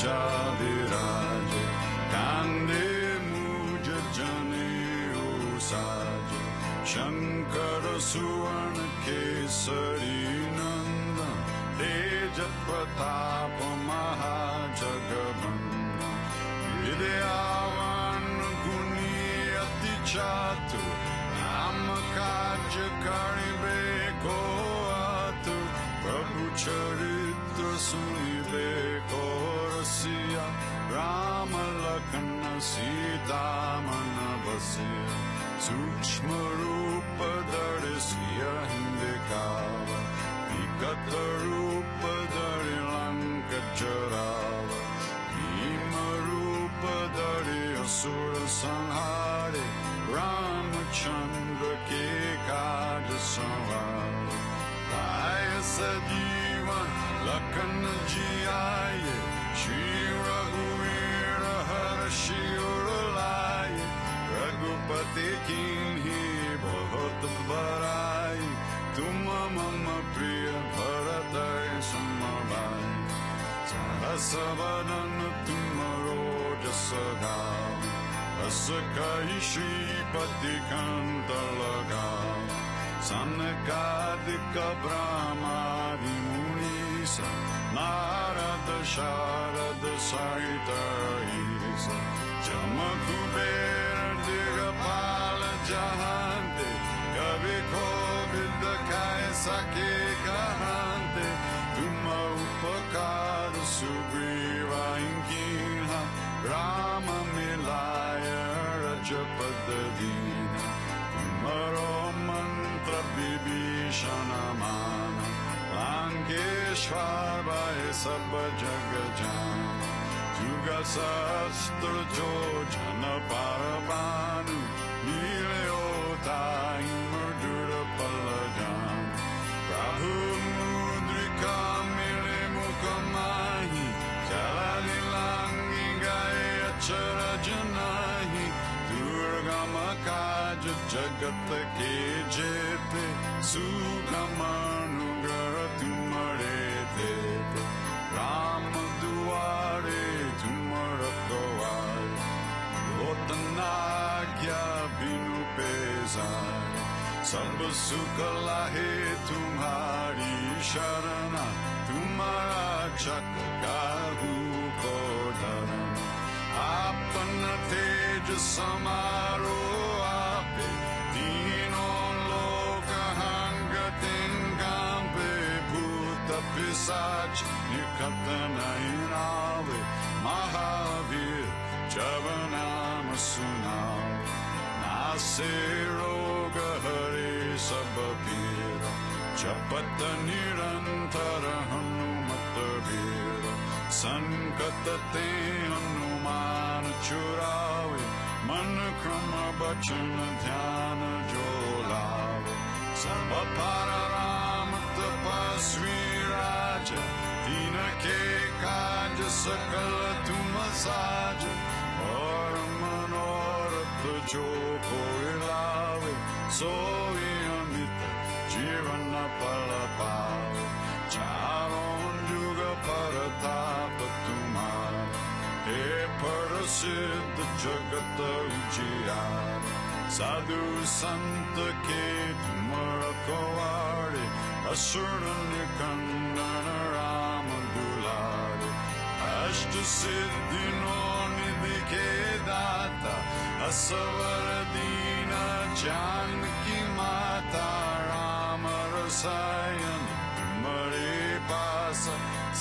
ध्वजा विराजे कांधे मुझ जनेऊ साजे शंकर सुवर्ण केसरी नंदन तेज प्रताप महाजगवंदन विद्यावान गुणी अति चातुर नाम काज करिबे को आतुर प्रभु चरित्र सुनिबे को रसिया राम लखन सीता मन बसिया सूक्ष्म रूप दर्शिया हिंदिकावा विकट रूप धरि लंक जरावा भीम रूप धरि असुर संहारे रामचंद्र के काज संवारे आय सजीवन लखन जी आये श्री रघुवीर हर्षि उर लाए रघुपति कीन्ही बहुत बड़ाई तुम मम प्रिय भरत सम भाई सहस वदन तुम रोजस गाओ अस कहि श्रीपति कंठ लगाओ सनकादिक ब्रह्मादि मुनीसा नारद शारद सहित ईसा जम कुबेर दिगपाल जहांते कवि कोविद काय सके कहते तुम उपकार सुग्रीवा कीन्हा राम मिलाय रजपद दीना तुमरो मंत्र विभीषण माना लांकेश्वर भय सब जग जाना जुग सहस्त्र जो जन पर भानु लील्योताहि मधुर पल जान प्रभु मुद्रिका मिले मुख माहि चलनि लांगी गए अचरज नाही दुर्गम काज जगत के जेते सुगम अनुग्रह तुमरे देते राम दुआरे तुम रखवारे होतनाज्ञा बिनु पेसारे सब सुख लाहे तुम्हारी शरणा तुम्हारा चक काहू को धरना आपन तेज समारो आपे तीनों लोक हंगते कांपे भूत पिशाच निकट नहीं आवे महावीर जब नाम सुनाओ नासे रोग हरे सब पीरा जपत निरंतर हनुमत वीर संकट ते हनुमान छुड़ावे मन क्रम बचन ध्यान जो लावे सब पर राम तपस्वी राजा तिनके काज सकल तुम साज और मनोरथ जो कोई लावे सोई अमित जीवन फल पावे चारों युग परताप तुम्हारा हे प्रसिद्ध जगत उजियारा साधु संत के तुम रखवारे असुर निकंदन राम दुलारे अष्ट सिद्धि नौ निधि के दाता असवर दीन जानकी माता राम रसायन तुम्हारे पास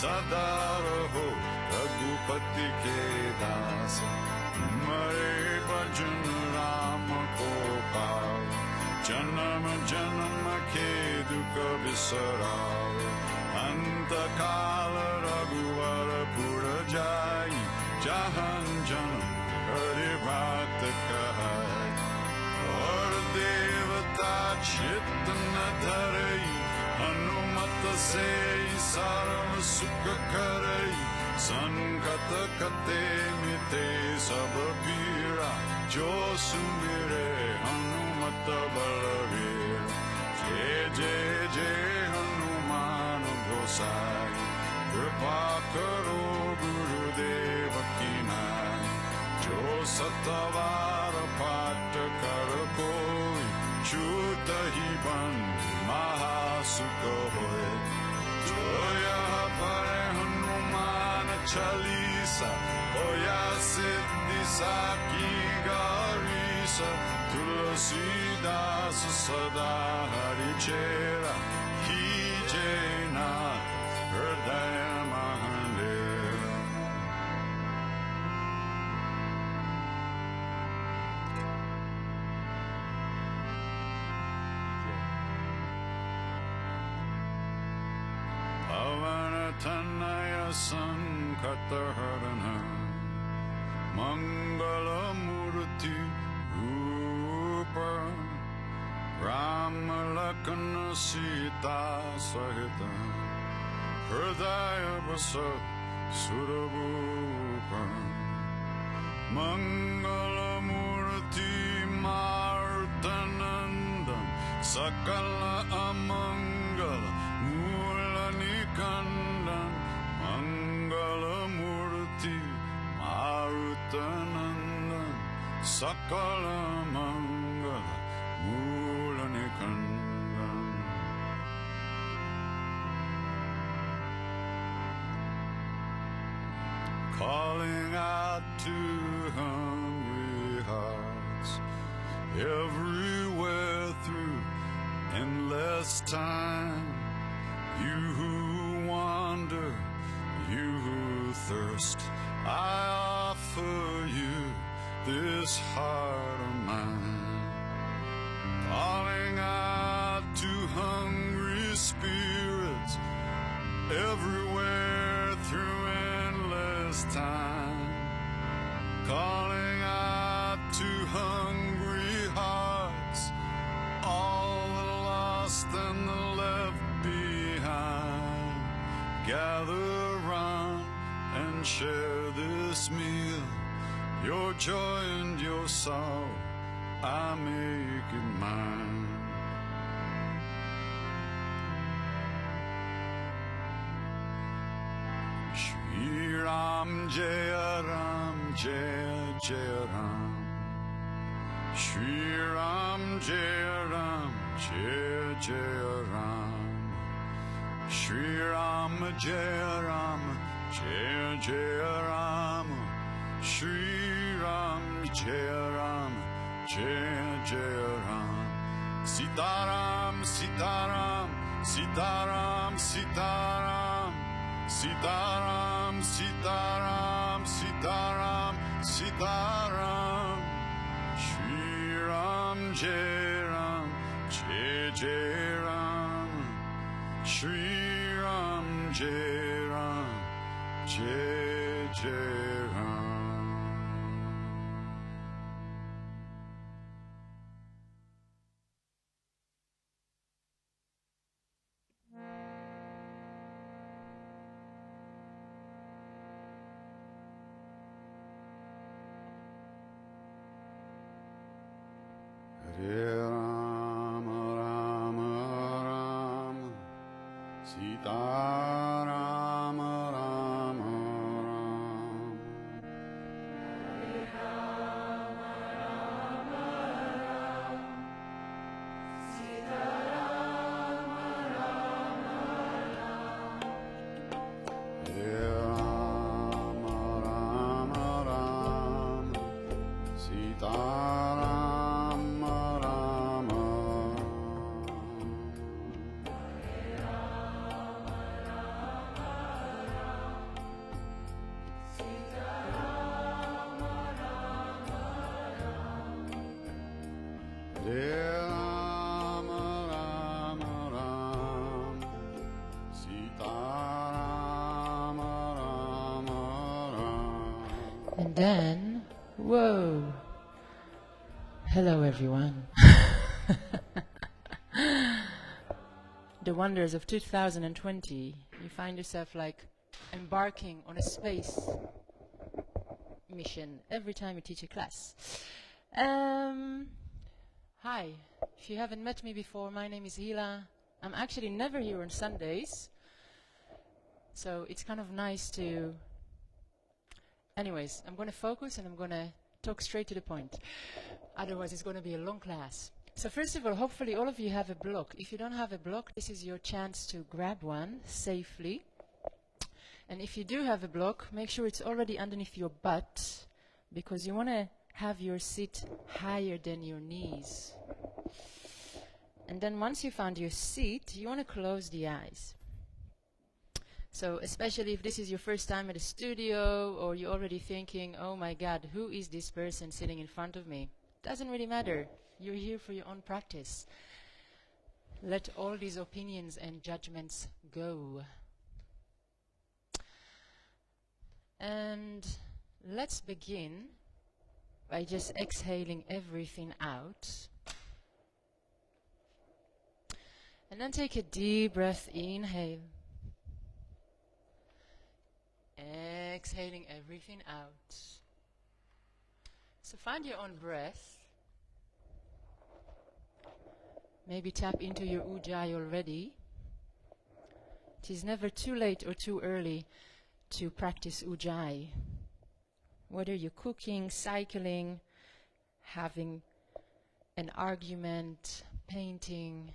सदा रहो रघुपति के दास तुम्हारे भजन राम को पाओ जन्म जन्म के दुख बिसराओ अंत काल रघुवर पुर जाई जहाँ जन्म हरि भक्त कहाई और देवता चित्त न धरई हनुमत से सर्व सुख करई संकट कते मिते सब पीड़ा जो सुमिरे हनुमत बलवीर जय जय जय हनुमान गोसाई कृपा करो गुरुदेव Satavara Patakara Koi Chuta Hiban Mahasukha Hoy Joya Pare Hanuman Chalisa Oya Siddhi Saki Garisa Tulasi Das Sada Hari Chera Ki Jaina Hridaya Mahandera. Tanaya Sankatarana Mangala Murti Rupa Ramalakana Sita Sahita Hridaya Vasat Surabupa Mangala Murti Martanandam Sakala Amangala Mulanikandan Mangala Murti Marutanandan Sakala Mangala Mulanikandan. Calling out to hungry hearts everywhere through endless time. You who wander, you who thirst, I offer you this heart of mine. Calling out to hungry spirits everywhere through endless time. Calling out to hungry hearts, all the lost and the left behind. Gather round and share this meal. Your joy and your sorrow, I make it mine. Shri Ram Jaya Ram Jaya Jaya Ram. Shri Ram Jaya Ram Jaya Jaya Ram. Shri Ram Jaya Ram Jaya Jaya Ram. Shri Ram Jaya Ram Jaya Jaya Ram. Sitaram Sitaram Sitaram Sitaram. Sitaram Sitaram Sitaram Sitaram. Shri Ram Jai Ram Jai Jai Ram. Shri Ram Jai Ram Jai Jai Ram. Hare Rama Rama Rama Sita Rama Rama Rama. Hare Rama Rama Rama Sita Rama Rama Rama. Hare Rama Rama Rama Sita And then, whoa, hello everyone. The wonders of 2020, you find yourself like embarking on a space mission every time you teach a class. Hi, if you haven't met me before, my name is Hila. I'm actually never here on Sundays, so it's kind of nice to... Anyways, I'm going to focus and I'm going to talk straight to the point. Otherwise, it's going to be a long class. So first of all, hopefully all of you have a block. If you don't have a block, this is your chance to grab one safely. And if you do have a block, make sure it's already underneath your butt, because you want to have your seat higher than your knees. And then once you found your seat, you want to close the eyes. So especially if this is your first time at a studio, or you're already thinking, oh my God, who is this person sitting in front of me? Doesn't really matter. You're here for your own practice. Let all these opinions and judgments go. And let's begin by just exhaling everything out. And then take a deep breath, inhale. Exhaling everything out. So find your own breath. Maybe tap into your ujjayi already. It is never too late or too early to practice ujjayi. Whether you're cooking, cycling, having an argument, painting,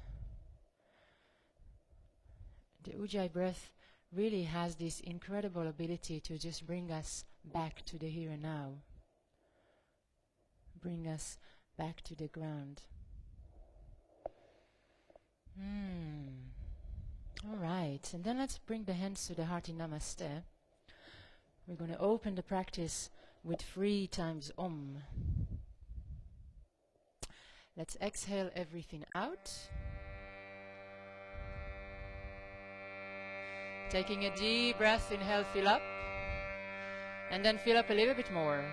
the ujjayi breath really has this incredible ability to just bring us back to the here and now. Bring us back to the ground. All right, and then let's bring the hands to the heart in Namaste. We're going to open the practice with 3 times Om. Let's exhale everything out. Taking a deep breath, inhale, fill up. And then fill up a little bit more.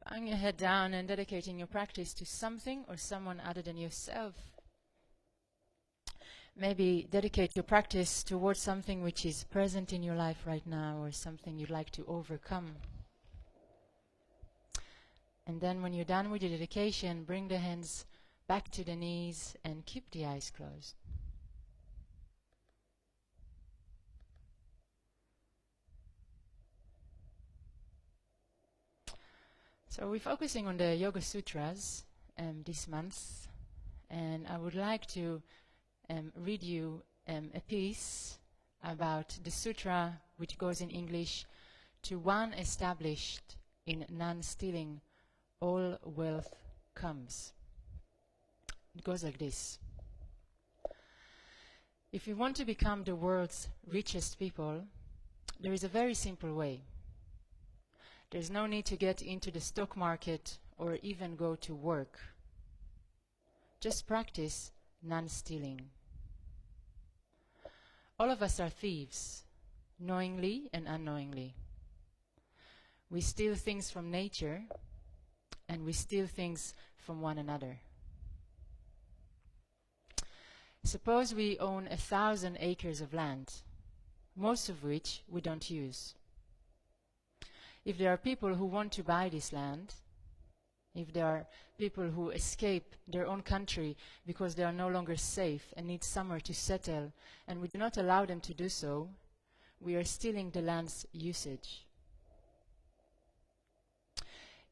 Bowing your head down and dedicating your practice to something or someone other than yourself. Maybe dedicate your practice towards something which is present in your life right now, or something you'd like to overcome. And then when you're done with your dedication, bring the hands back to the knees and keep the eyes closed. So we're focusing on the Yoga Sutras this month, and I would like to read you a piece about the sutra which goes in English: to one established in non-stealing, all wealth comes. It goes like this. If you want to become the world's richest people, there is a very simple way. There's no need to get into the stock market or even go to work. Just practice non-stealing. All of us are thieves, knowingly and unknowingly. We steal things from nature, and we steal things from one another. Suppose we own 1,000 acres of land, most of which we don't use. If there are people who want to buy this land, if there are people who escape their own country because they are no longer safe and need somewhere to settle, and we do not allow them to do so, we are stealing the land's usage.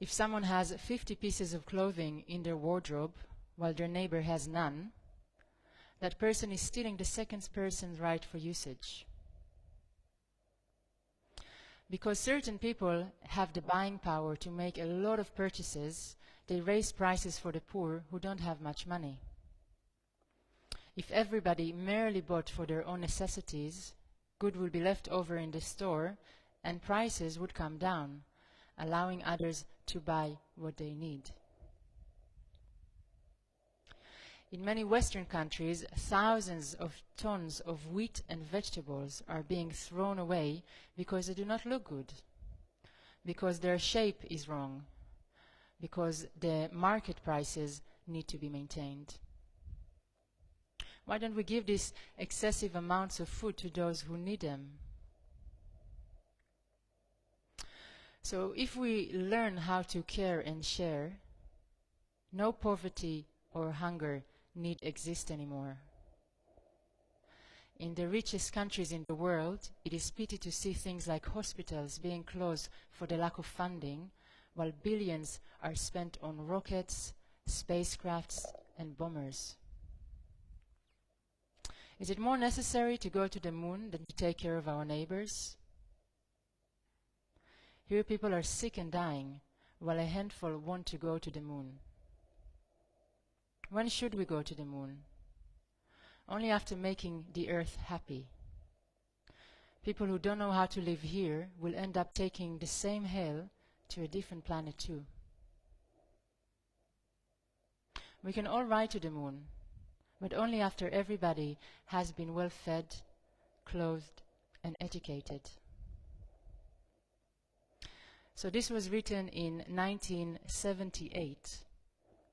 If someone has 50 pieces of clothing in their wardrobe while their neighbor has none, that person is stealing the second person's right for usage. Because certain people have the buying power to make a lot of purchases, they raise prices for the poor who don't have much money. If everybody merely bought for their own necessities, good would be left over in the store and prices would come down, allowing others to buy what they need. In many Western countries, thousands of tons of wheat and vegetables are being thrown away because they do not look good, because their shape is wrong, because the market prices need to be maintained. Why don't we give these excessive amounts of food to those who need them? So if we learn how to care and share, no poverty or hunger need exist anymore. In the richest countries in the world, it is pity to see things like hospitals being closed for the lack of funding, while billions are spent on rockets, spacecrafts, and bombers. Is it more necessary to go to the moon than to take care of our neighbors? Here people are sick and dying, while a handful want to go to the moon. When should we go to the moon? Only after making the earth happy. People who don't know how to live here will end up taking the same hell to a different planet too. We can all ride to the moon, but only after everybody has been well fed, clothed, and educated. So this was written in 1978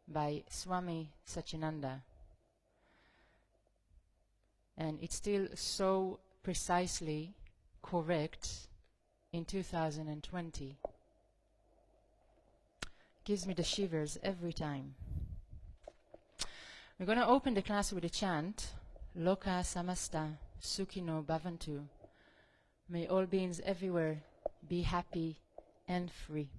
by Swami Satyananda. And it's still so precisely correct in 2020. Gives me the shivers every time. We're going to open the class with a chant, Loka Samasta Sukhino Bhavantu. May all beings everywhere be happy and free.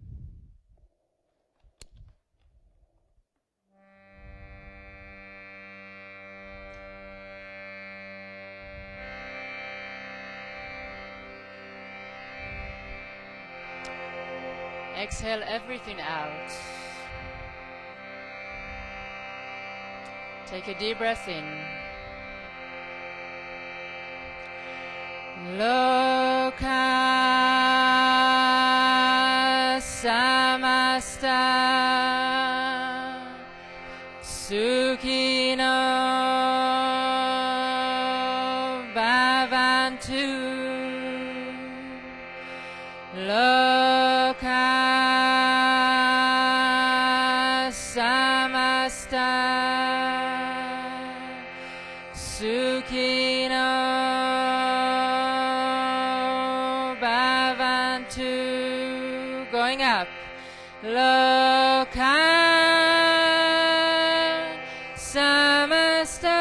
Exhale everything out. Take a deep breath in. Loka samasta sukhino bhavantu. Loka samasta sukhino bhavantu. Going up. Loka samasta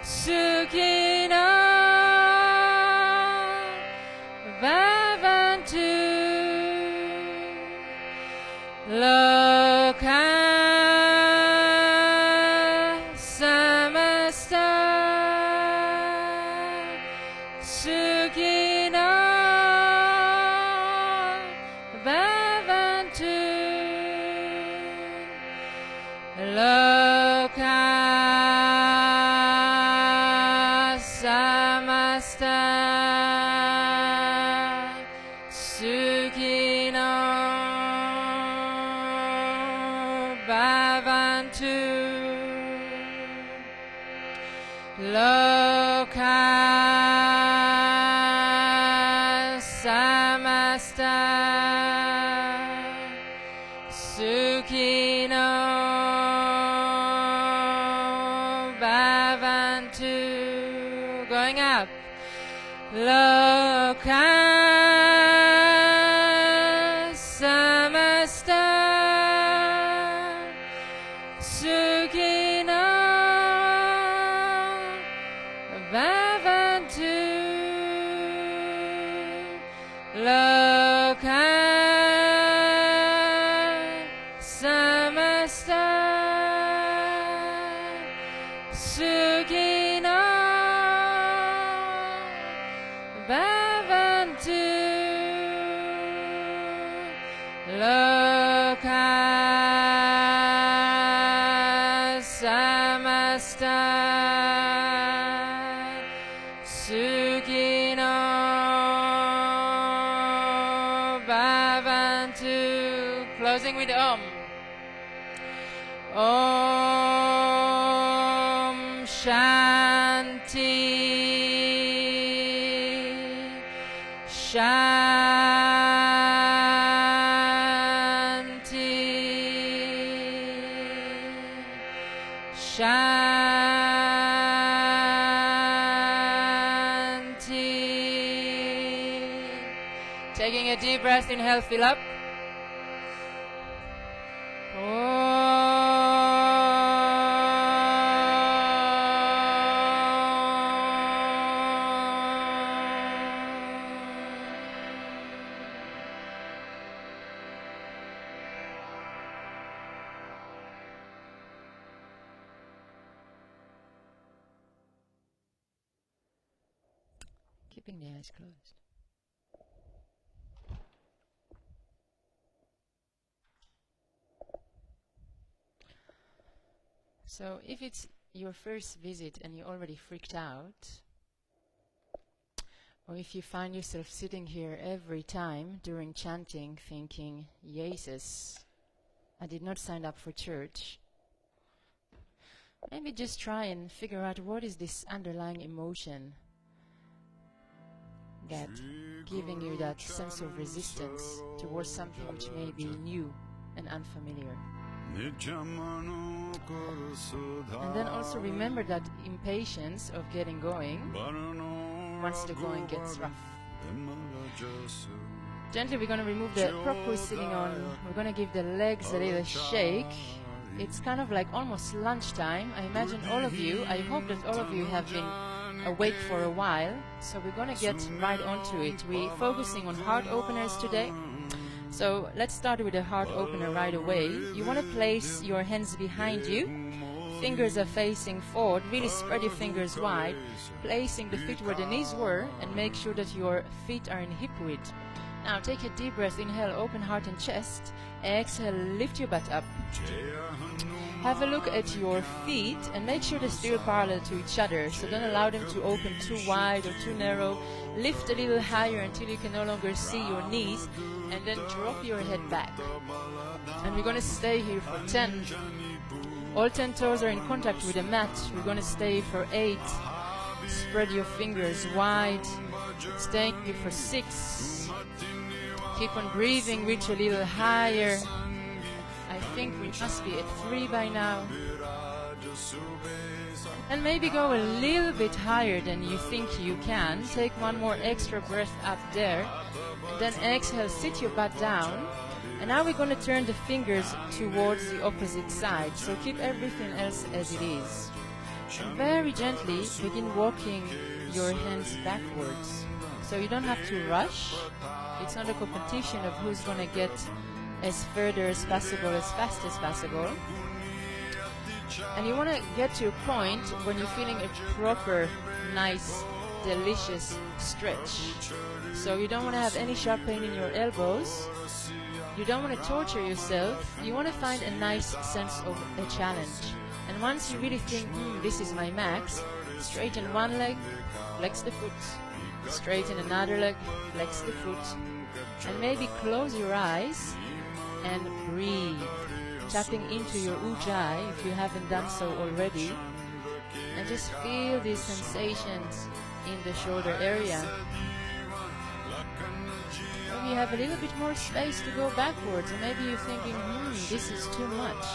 sukhino bhavantu. Loka samasta sukhino bhavantu. Loka samasta sukhino bhavantu. Loka samasta sukhino bhavantu. Going up. Loka samasta sukhino bhavantu. Loka samasta sukhino bhavantu. Loka samasta Closing with Om. Om Shanti Shanti Shanti. Taking a deep breath, inhale, fill up. Keeping the eyes closed. So if it's your first visit and you're already freaked out, or if you find yourself sitting here every time during chanting thinking, Jesus, I did not sign up for church, maybe just try and figure out what is this underlying emotion that giving you that sense of resistance towards something which may be new and unfamiliar. And then also remember that impatience of getting going once the going gets rough. Gently we're going to remove the prop we're sitting on. We're going to give the legs a little shake. It's kind of like almost lunchtime. I imagine all of you, I hope that all of you have been awake for a while, so we're going to get right onto it. We're focusing on heart openers today. So let's start with a heart opener right away. You want to place your hands behind you. Fingers are facing forward. Really spread your fingers wide, placing the feet where the knees were, and make sure that your feet are in hip width. Now take a deep breath. Inhale, open heart and chest. Exhale, lift your butt up. Have a look at your feet and make sure they're still parallel to each other. So don't allow them to open too wide or too narrow. Lift a little higher until you can no longer see your knees, and then drop your head back. And we're going to stay here for 10. All 10 toes are in contact with the mat. We're going to stay for 8. Spread your fingers wide. Staying here for 6. Keep on breathing, reach a little higher. I think we must be at 3 by now. And maybe go a little bit higher than you think you can. Take one more extra breath up there. And then exhale, sit your butt down. And now we're going to turn the fingers towards the opposite side. So keep everything else as it is. And very gently begin walking your hands backwards. So you don't have to rush. It's not a competition of who's going to get as further as possible, as fast as possible. And you want to get to a point when you're feeling a proper, nice, delicious stretch. So you don't want to have any sharp pain in your elbows. You don't want to torture yourself. You want to find a nice sense of a challenge. And once you really think, this is my max, straighten one leg, flex the foot. Straighten another leg, flex the foot. And maybe close your eyes and breathe. Tapping into your ujjayi if you haven't done so already. And just feel these sensations in the shoulder area. Maybe you have a little bit more space to go backwards, and maybe you're thinking, this is too much.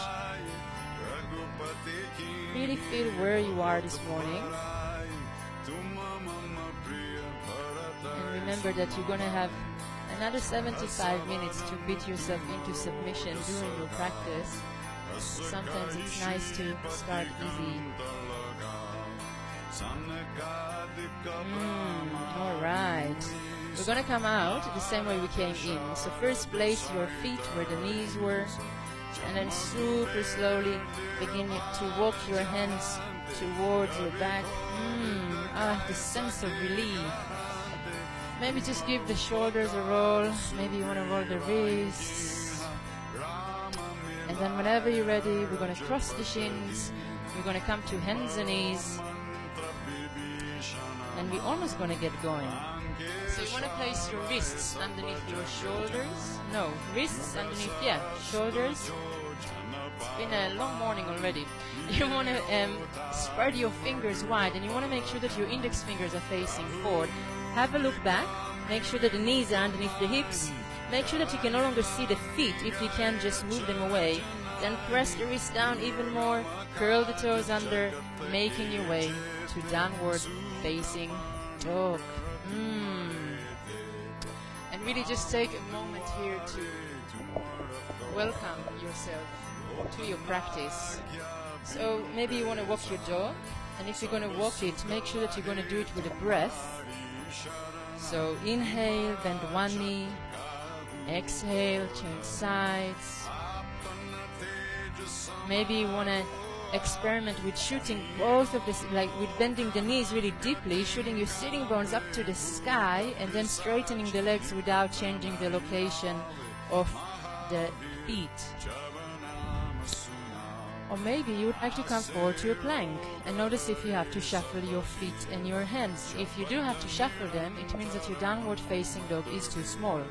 Really feel where you are this morning. And remember that you're going to have another 75 minutes to beat yourself into submission during your practice. Sometimes it's nice to start easy. All right. We're going to come out the same way we came in. So first place your feet where the knees were, and then super slowly begin to walk your hands towards your back. The sense of relief. Maybe just give the shoulders a roll. Maybe you want to roll the wrists. And then whenever you're ready, we're going to cross the shins. We're going to come to hands and knees. and we're almost going to get going. So you want to place your wrists underneath your shoulders. No, wrists underneath, shoulders. It's been a long morning already. You want to spread your fingers wide, and you want to make sure that your index fingers are facing forward. Have a look back. Make sure that the knees are underneath the hips. Make sure that you can no longer see the feet. If you can, just move them away. Then press the wrist down even more. Curl the toes under, making your way to downward facing dog. And really just take a moment here to welcome yourself to your practice. So maybe you want to walk your dog, and if you're going to walk it, make sure that you're going to do it with a breath. So inhale, bend one knee. Exhale, change sides. Maybe you want to experiment with shooting both of this, like with bending the knees really deeply, shooting your sitting bones up to the sky, and then straightening the legs without changing the location of the feet. Or maybe you would like to come forward to a plank, and notice if you have to shuffle your feet and your hands. If you do have to shuffle them, it means that your downward facing dog is too small.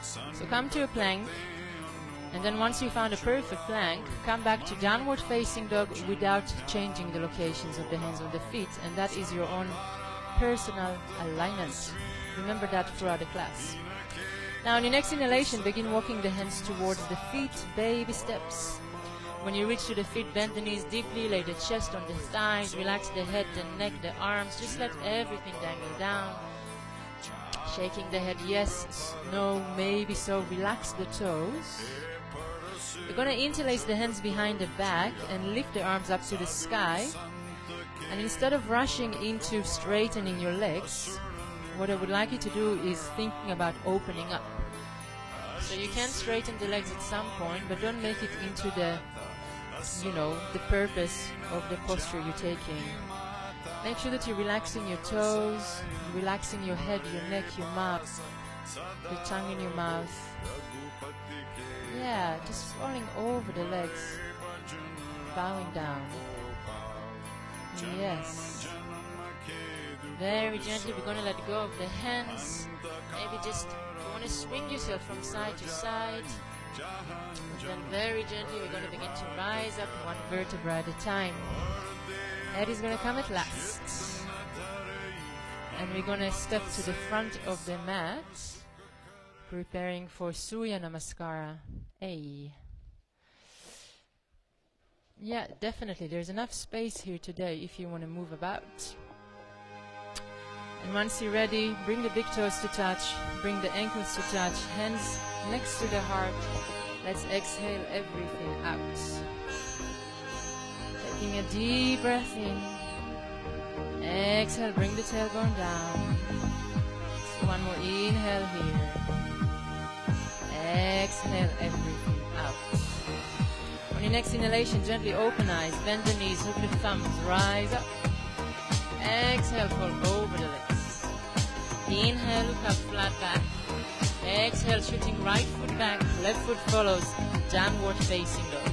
So come to a plank, and then once you found a perfect plank, come back to downward facing dog without changing the locations of the hands or the feet, and that is your own personal alignment. Remember that throughout the class. Now on your next inhalation, begin walking the hands towards the feet, baby steps. When you reach to the feet, bend the knees deeply, lay the chest on the thighs, relax the head, the neck, the arms, just let everything dangle down. Shaking the head, yes, no, maybe so. Relax the toes. You're going to interlace the hands behind the back and lift the arms up to the sky. And instead of rushing into straightening your legs, what I would like you to do is thinking about opening up. So you can straighten the legs at some point, but don't make it into the, the purpose of the posture you're taking. Make sure that you're relaxing your toes, relaxing your head, your neck, your mouth, your tongue in your mouth. Yeah, just falling over the legs, bowing down. Yes. Very gently, we're going to let go of the hands. Maybe just, you want to swing yourself from side to side. And then very gently, we're going to begin to rise up one vertebra at a time. Head is going to come at last. And we're going to step to the front of the mat, preparing for Surya Namaskara A. Yeah, definitely. There's enough space here today if you want to move about. And once you're ready, bring the big toes to touch, bring the ankles to touch, hands next to the heart. Let's exhale everything out. Taking a deep breath in. Exhale, bring the tailbone down. So one more inhale here. Exhale everything out. On your next inhalation, gently open eyes, bend the knees, hook the thumbs, rise up. Exhale, fall over the legs. Inhale, look up, flat back. Exhale, shooting right foot back, left foot follows, downward facing dog.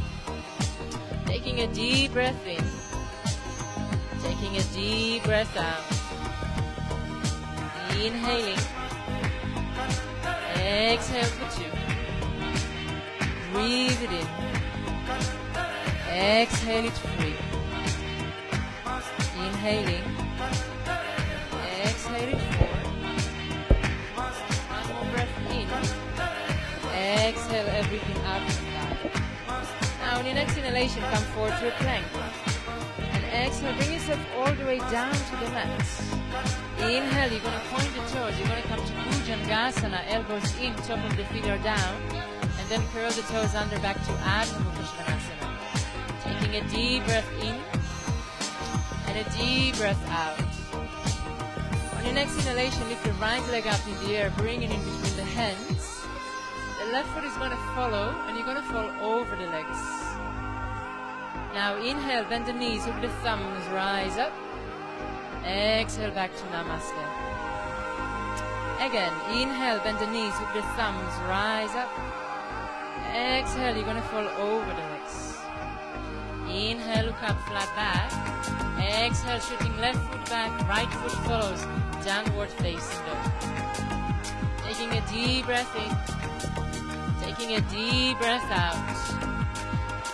Taking a deep breath in. Taking a deep breath out. Inhaling. Exhale for 2. Breathe it in. Exhale it free. Inhaling. Exhale it 4. One more breath in. Exhale everything out and back. Now on your next inhalation, come forward to a plank. And exhale, bring yourself all the way down to the mat. Inhale, you're going to point the toes. You're going to come to Bhujangasana, elbows in, top of the feet are down. And then curl the toes under back to Adho Mukha Svanasana. Taking a deep breath in and a deep breath out. On your next inhalation, lift your right leg up in the air, bring it in between the hands. The left foot is going to follow, and you're going to fall over the legs. Now inhale, bend the knees, hook the thumbs, rise up. Exhale, back to Namaste. Again, inhale, bend the knees, hook the thumbs, rise up. Exhale, you're going to fall over the legs. Inhale, look up, flat back. Exhale, shooting left foot back, right foot follows, downward facing dog. Taking a deep breath in, taking a deep breath out.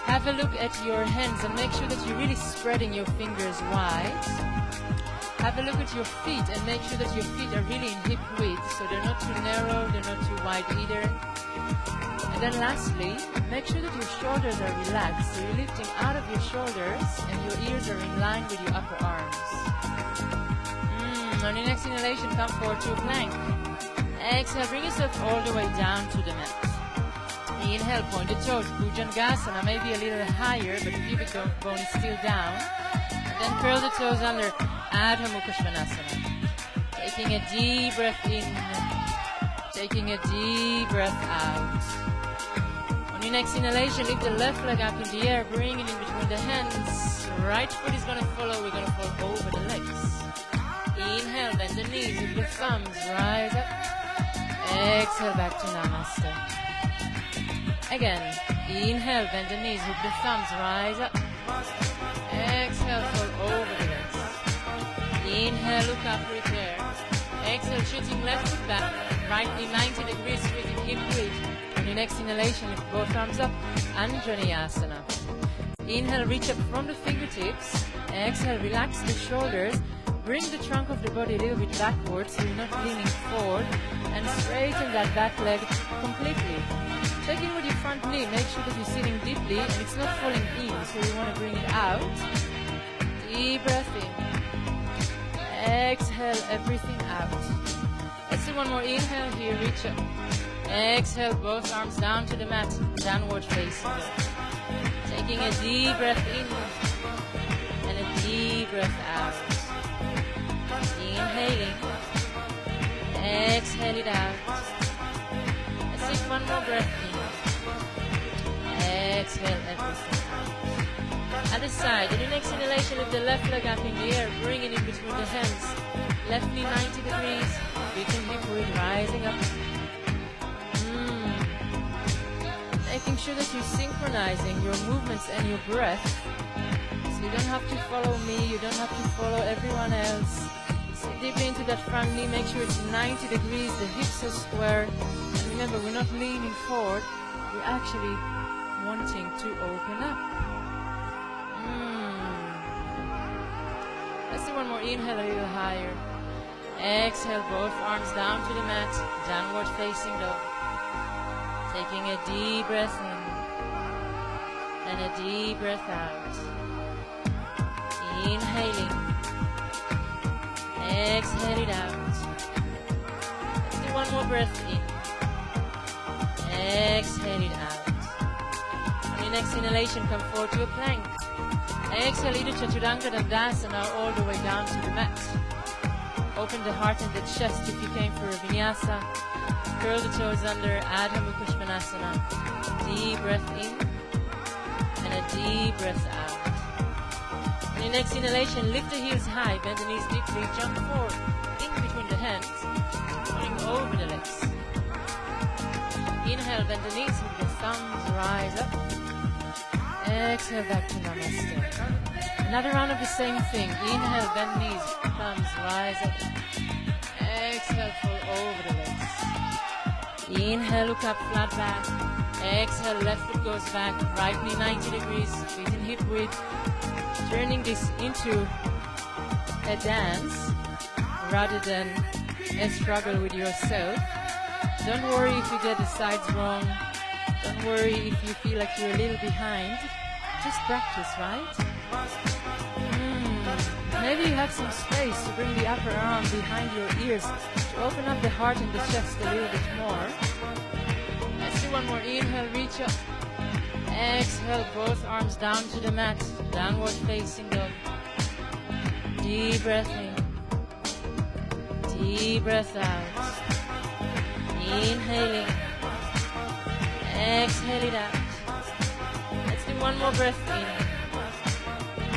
Have a look at your hands and make sure that you're really spreading your fingers wide. Have a look at your feet and make sure that your feet are really in hip width, so they're not too narrow, they're not too wide either. And then lastly, make sure that your shoulders are relaxed, so you're lifting out of your shoulders and your ears are in line with your upper arms. On your next inhalation, come forward to a plank. Exhale, bring yourself all the way down to the mat. Inhale, point the toes, Bhujangasana, maybe a little higher, but the pubic bone is still down. And then curl the toes under, Adho Mukha Svanasana. Taking a deep breath in, taking a deep breath out. On your next inhalation, lift the left leg up in the air, bring it in between the hands. Right foot is going to follow, we're going to fall over the legs. Inhale, bend the knees with the thumbs, rise up. Exhale, back to Namaste. Again, inhale, bend the knees with the thumbs, rise up. Exhale, fall over the legs. Inhale, look up, repair. Exhale, shooting left foot back, right knee 90 degrees, squeezing hip width. On your next inhalation, lift both arms up, Anjaneyasana. Inhale, reach up from the fingertips. Exhale, relax the shoulders. Bring the trunk of the body a little bit backwards so you're not leaning forward. And straighten that back leg completely. Check in with your front knee. Make sure that you're sitting deeply and it's not falling in, so you want to bring it out. Deep breath in. Exhale everything out. Let's do one more inhale here, reach up. Exhale, both arms down to the mat, downward facing dog. Taking a deep breath in and a deep breath out. Inhaling, exhale it out. Let's take one more breath in. Exhale everything out. Other side, in your next inhalation, lift the left leg up in the air, bring it in between the hands. Left knee 90 degrees, feet and hip width, rising up. Making sure that you're synchronizing your movements and your breath. So you don't have to follow me, you don't have to follow everyone else. Sit deeply into that front knee, make sure it's 90 degrees, the hips are square. And remember, we're not leaning forward, we're actually wanting to open up. Let's do one more inhale, a little higher. Exhale, both arms down to the mat, downward facing dog. Taking a deep breath in and a deep breath out. Inhaling. Exhale it out. Let's do one more breath in. Exhale it out. On your next inhalation, come forward to a plank. Exhale, Ida Chaturanga Dandasana all the way down to the mat. Open the heart and the chest if you came for a vinyasa. Curl the toes under, Adho Mukha Svanasana. Deep breath in and a deep breath out. On your next inhalation, lift the heels high, bend the knees deeply, jump forward in between the hands, falling over the legs. Inhale, bend the knees with the thumbs, rise up. Exhale, back to Namaste. Another round of the same thing. Inhale, bend knees, thumbs, rise up. Exhale, fall over the legs. Inhale, look up, flat back. Exhale, left foot goes back, right knee 90 degrees, feet in hip width. Turning this into a dance rather than a struggle with yourself. Don't worry if you get the sides wrong. Don't worry if you feel like you're a little behind. Just practice, right? Maybe you have some space to bring the upper arm behind your ears to open up the heart and the chest a little bit more. Let's do one more inhale, reach up. Exhale, both arms down to the mat, downward facing dog. Deep breath in, deep breath out. Inhaling, exhale it out. Let's do one more breath in.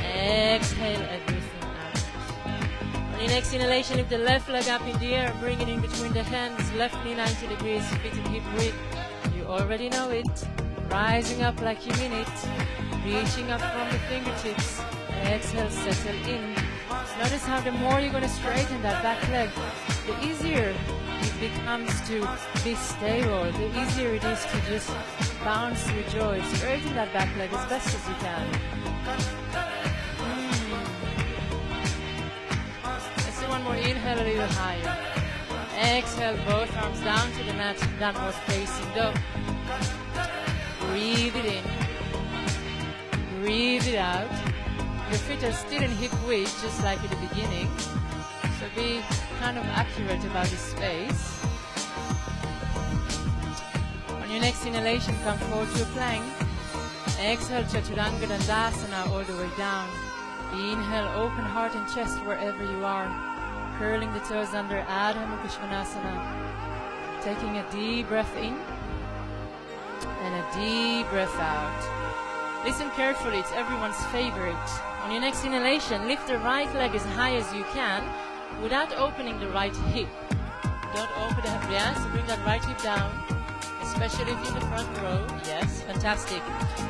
Exhale everything out. On your next inhalation, lift the left leg up in the air, bring it in between the hands, left knee 90 degrees, feet in hip width. You already know it. Rising up like you mean it. Reaching up from the fingertips. Exhale, settle in. Notice how the more you're going to straighten that back leg, the easier it becomes to be stable, the easier it is to just bounce with joy. Straighten that back leg as best as you can. Let's do one more. Inhale a little higher. Exhale, both arms down to the mat, downward facing dog. Breathe it in. Breathe it out. Your feet are still in hip width, just like at the beginning. So be kind of accurate about the space. On your next inhalation, come forward to a plank. Exhale, Chaturanga Dandasana all the way down. Inhale, open heart and chest wherever you are. Curling the toes under Adho Mukha Svanasana. Taking a deep breath in and a deep breath out. Listen carefully, it's everyone's favorite. On your next inhalation, lift the right leg as high as you can without opening the right hip. Don't open the hip, yes, bring that right hip down, especially if you're in the front row. Yes, fantastic.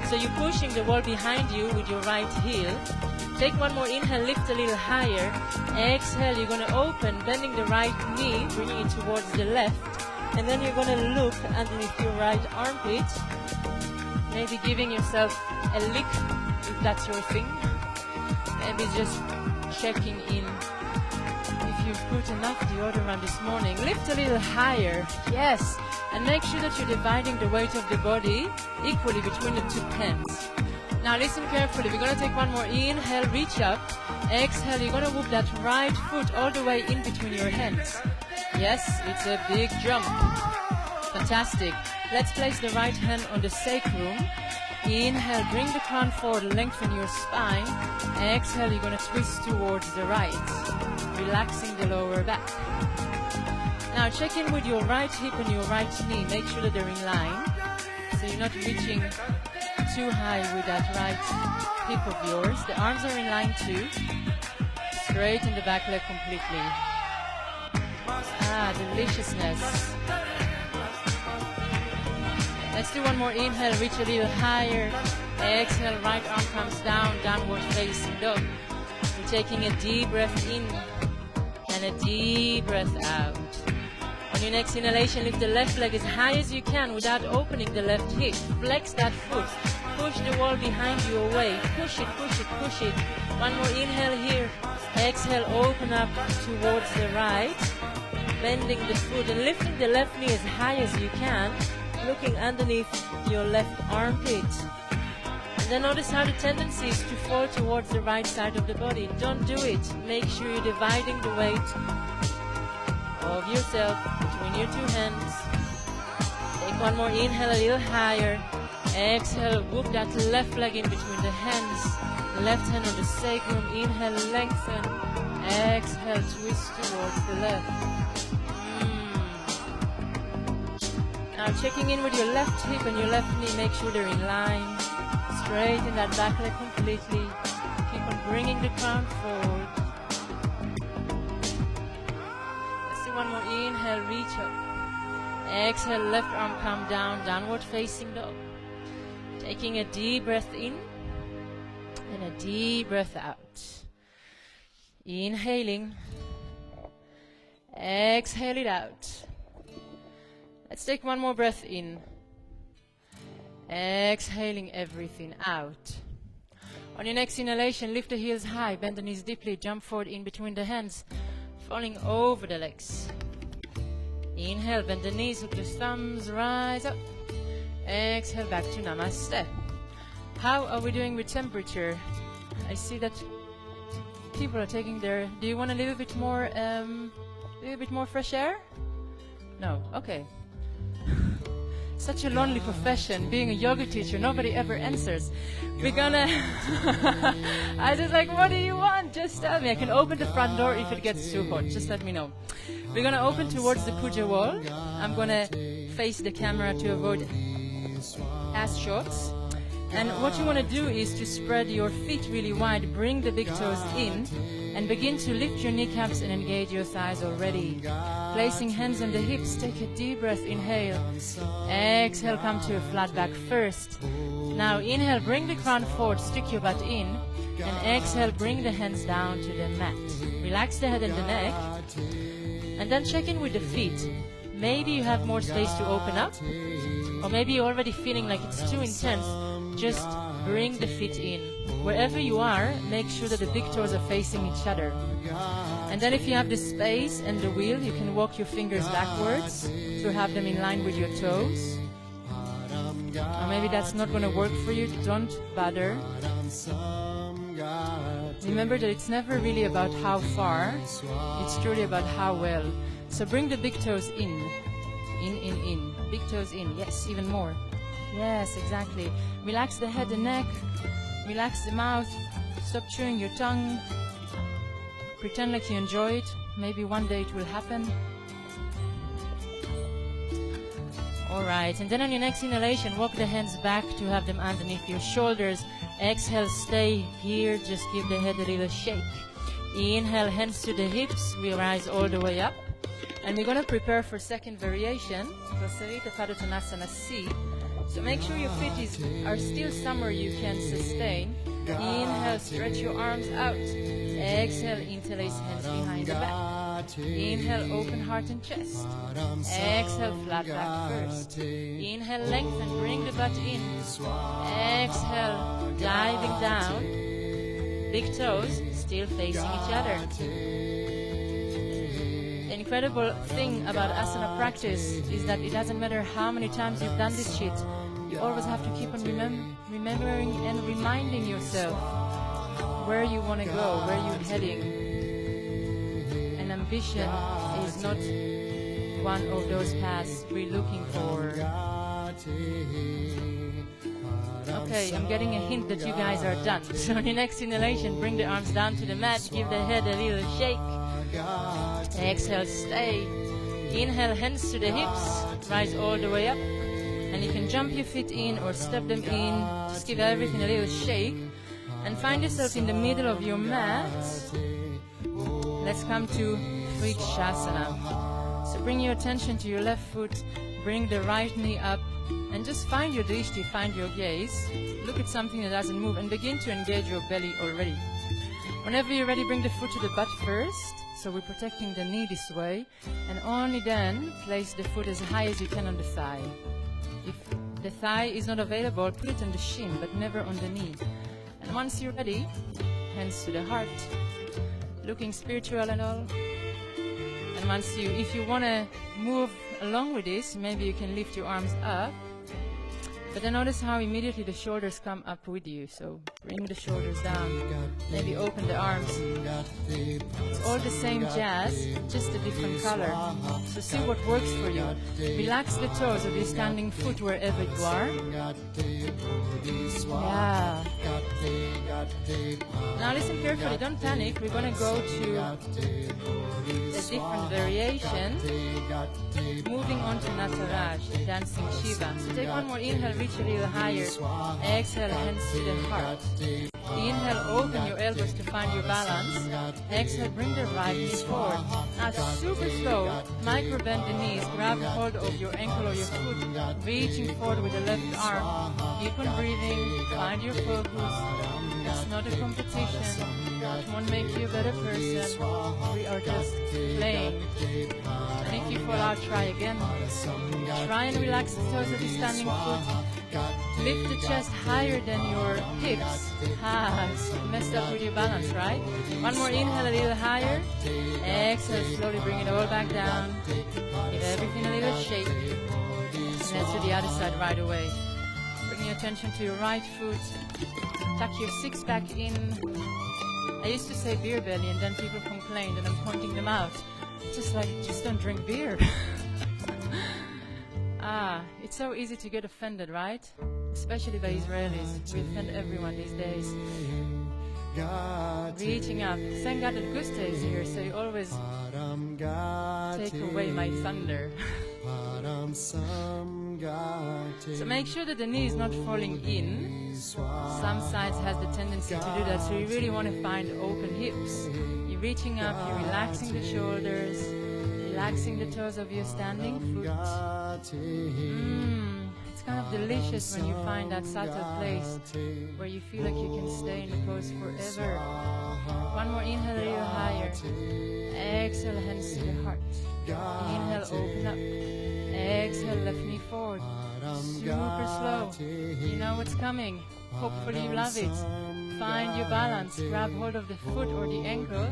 So you're pushing the wall behind you with your right heel. Take one more inhale, lift a little higher. Exhale, you're going to open, bending the right knee, bringing it towards the left. And then you're going to look underneath your right armpit, maybe giving yourself a lick if that's your thing. Maybe just checking in if you've put enough deodorant this morning. Lift a little higher, yes, and make sure that you're dividing the weight of the body equally between the two hands. Now listen carefully, we're going to take one more inhale, reach up. Exhale, you're going to move that right foot all the way in between your hands. Yes, it's a big jump. Fantastic. Let's place the right hand on the sacrum. Inhale, bring the crown forward, lengthen your spine. Exhale, you're going to twist towards the right, relaxing the lower back. Now check in with your right hip and your right knee. Make sure that they're in line, so you're not reaching too high with that right hip of yours. The arms are in line too. Straighten the back leg completely. Ah, deliciousness. Let's do one more inhale, reach a little higher. Exhale, right arm comes down, downward facing dog. We're taking a deep breath in and a deep breath out. On your next inhalation, lift the left leg as high as you can without opening the left hip. Flex that foot. Push the wall behind you away. Push it, push it, push it. One more inhale here. Exhale, open up towards the right. Bending the foot and lifting the left knee as high as you can. Looking underneath your left armpit. And then notice how the tendency is to fall towards the right side of the body. Don't do it. Make sure you're dividing the weight of yourself between your two hands. Take one more inhale, a little higher. Exhale, whoop that left leg in between the hands. Left hand on the sacrum. Inhale, lengthen. Exhale, twist towards the left. Now checking in with your left hip and your left knee, make sure they're in line. Straighten that back leg completely. Keep on bringing the crown forward. Let's do one more inhale, reach up. Exhale, left arm come down, downward facing dog. Taking a deep breath in and a deep breath out. Inhaling. Exhale it out. Let's take one more breath in. Exhaling everything out. On your next inhalation, lift the heels high, bend the knees deeply, jump forward in between the hands, falling over the legs. Inhale, bend the knees, hook the thumbs, rise up. Exhale, back to Namaste. How are we doing with temperature? I see that people are taking their... Do you want a little bit more fresh air? No? Okay. Such a lonely profession, being a yoga teacher. Nobody ever answers. We're gonna... I just like, what do you want? Just tell me. I can open the front door if it gets too hot. Just let me know. We're gonna open towards the puja wall. I'm gonna face the camera to avoid ass shots. And what you want to do is to spread your feet really wide, bring the big toes in, and begin to lift your kneecaps and engage your thighs already. Placing hands on the hips, take a deep breath, inhale. Exhale, come to a flat back first. Now inhale, bring the crown forward, stick your butt in, and exhale, bring the hands down to the mat. Relax the head and the neck, and then check in with the feet. Maybe you have more space to open up, or maybe you're already feeling like it's too intense. Just bring the feet in. Wherever you are, make sure that the big toes are facing each other. And then if you have the space and the wheel, you can walk your fingers backwards to have them in line with your toes. Or maybe that's not going to work for you, don't bother. Remember that it's never really about how far, it's truly about how well. So bring the big toes in. In. Big toes in, yes, even more. Yes, exactly. Relax the head and neck, relax the mouth, stop chewing your tongue. Pretend like you enjoy it. Maybe one day it will happen. Alright, and then on your next inhalation, walk the hands back to have them underneath your shoulders. Exhale, stay here, just give the head a little shake. Inhale, hands to the hips, we rise all the way up. And we're going to prepare for second variation, Vasarita Padottanasana C. So make sure your feet are still somewhere you can sustain. Inhale, stretch your arms out. Exhale, interlace hands behind the back. Inhale, open heart and chest. Exhale, flat back first. Inhale, lengthen, bring the butt in. Exhale, diving down. Big toes still facing each other. The incredible thing about asana practice is that it doesn't matter how many times you've done this shit. You always have to keep on remembering and reminding yourself where you want to go, where you're heading. And ambition is not one of those paths we're looking for. Okay, I'm getting a hint that you guys are done. So on your next inhalation, bring the arms down to the mat, give the head a little shake. Exhale, stay. Inhale, hands to the hips, rise all the way up. And you can jump your feet in or step them in. Just give everything a little shake. And find yourself in the middle of your mat. Let's come to Vrikshasana. So bring your attention to your left foot. Bring the right knee up. And just find your drishti, find your gaze. Look at something that doesn't move and begin to engage your belly already. Whenever you're ready, bring the foot to the butt first. So we're protecting the knee this way. And only then place the foot as high as you can on the thigh. If the thigh is not available, put it on the shin, but never on the knee. And once you're ready, hands to the heart, looking spiritual and all. And once if you want to move along with this, maybe you can lift your arms up. But then notice how immediately the shoulders come up with you. So bring the shoulders down. Maybe open the arms. It's all the same jazz, just a different color. So see what works for you. Relax the toes of your standing foot wherever you are. Yeah. Now listen carefully, don't panic. We're going to go to a different variation. Moving on to Nataraj, dancing Shiva. So take one more inhale, reach a little higher. Exhale, hands to the heart. Inhale, open your elbows to find your balance. Exhale, bring the right knee forward. Now super slow, micro bend the knees, grab hold of your ankle or your foot, reaching forward with the left arm. Keep on breathing, find your focus. It's not a competition. It won't make you a better person. We are just playing. And if you fall out, try again. Try and relax the toes of the standing foot. Lift the chest higher than your hips. Messed up with your balance, right? One more inhale, a little higher. Exhale, slowly bring it all back down. Give everything a little shake. And then to the other side right away. Bring your attention to your right foot. Tuck your six-pack in. I used to say beer belly, and then people complained, and I'm pointing them out. Just don't drink beer. It's so easy to get offended, right? Especially by Israelis. We offend everyone these days. Reaching up. Thank God that Gusta is here, so you always take away my thunder. So make sure that the knee is not falling in. Some sides has the tendency to do that, so you really want to find open hips. You're reaching up, you're relaxing the shoulders, relaxing the toes of your standing foot. It's kind of delicious when you find that subtle place where you feel like you can stay in the pose forever. One more inhale, a little higher. Exhale, hands to the heart. Inhale, open up. Exhale, left knee forward. Super slow. You know what's coming. Hopefully you love it. Find your balance. Grab hold of the foot or the ankle.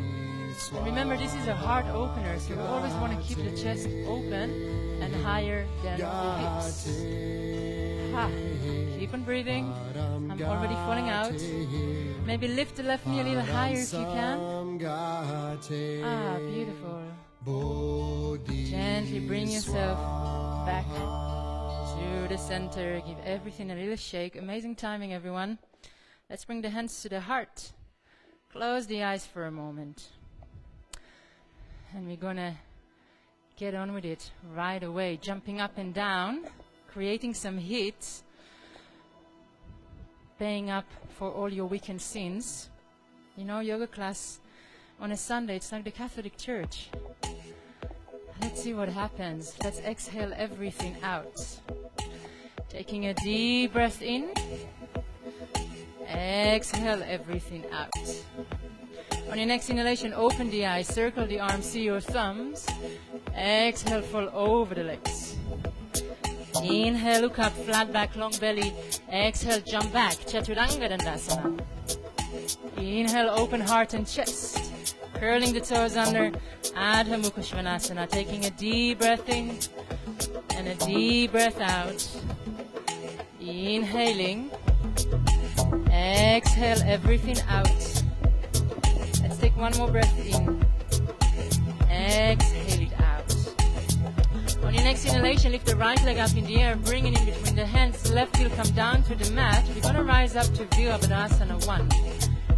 And remember, this is a heart opener, so we always want to keep the chest open and higher than the hips. Keep on breathing. I'm already falling out. Maybe lift the left knee a little higher if you can. Beautiful. Gently bring yourself back to the center. Give everything a little shake. Amazing timing, everyone. Let's bring the hands to the heart. Close the eyes for a moment. And we're gonna get on with it right away. Jumping up and down, creating some hits, paying up for all your weekend sins. You know, yoga class on a Sunday, it's like the Catholic Church. Let's see what happens. Let's exhale everything out. Taking a deep breath in. Exhale everything out. On your next inhalation, open the eyes, circle the arms, see your thumbs. Exhale, fall over the legs. Inhale, look up, flat back, long belly. Exhale, jump back, Chaturanga Dandasana. Inhale, open heart and chest. Curling the toes under, Adho Mukha Svanasana. Taking a deep breath in and a deep breath out. Inhaling. Exhale everything out. Let's take one more breath in. Exhale it out. On your next inhalation, lift the right leg up in the air, bring it in between the hands. Left heel come down to the mat. We're going to rise up to Virabhadasana 1.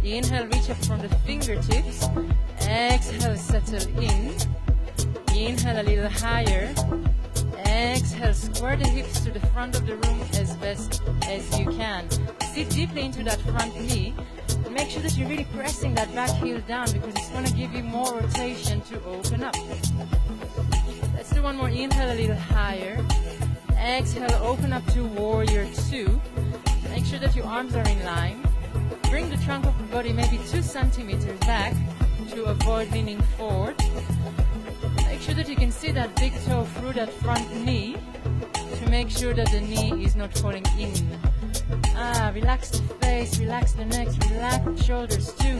Inhale, reach up from the fingertips. Exhale, settle in. Inhale a little higher. Exhale, square the hips to the front of the room as best as you can. Sit deeply into that front knee. And make sure that you're really pressing that back heel down because it's going to give you more rotation to open up. Let's do one more. Inhale a little higher. Exhale, open up to Warrior 2. Make sure that your arms are in line. Bring the trunk of the body maybe 2 centimeters back to avoid leaning forward. Make sure that you can see that big toe through that front knee to make sure that the knee is not falling in. Relax the face, relax the neck, relax the shoulders too.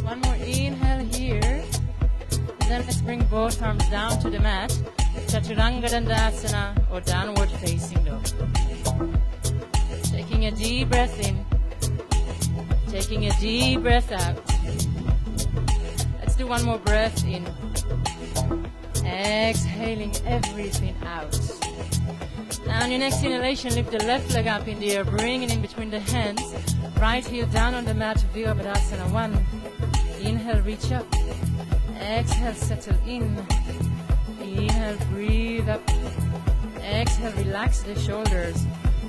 One more inhale here. And then let's bring both arms down to the mat. Chaturanga Dandasana or downward facing dog. Taking a deep breath in. Taking a deep breath out. Let's do one more breath in. Exhaling everything out. Now on your next inhalation, lift the left leg up in the air, bring it in between the hands. Right heel down on the mat, Virabhadasana 1. Inhale, reach up. Exhale, settle in. Inhale, breathe up. Exhale, relax the shoulders.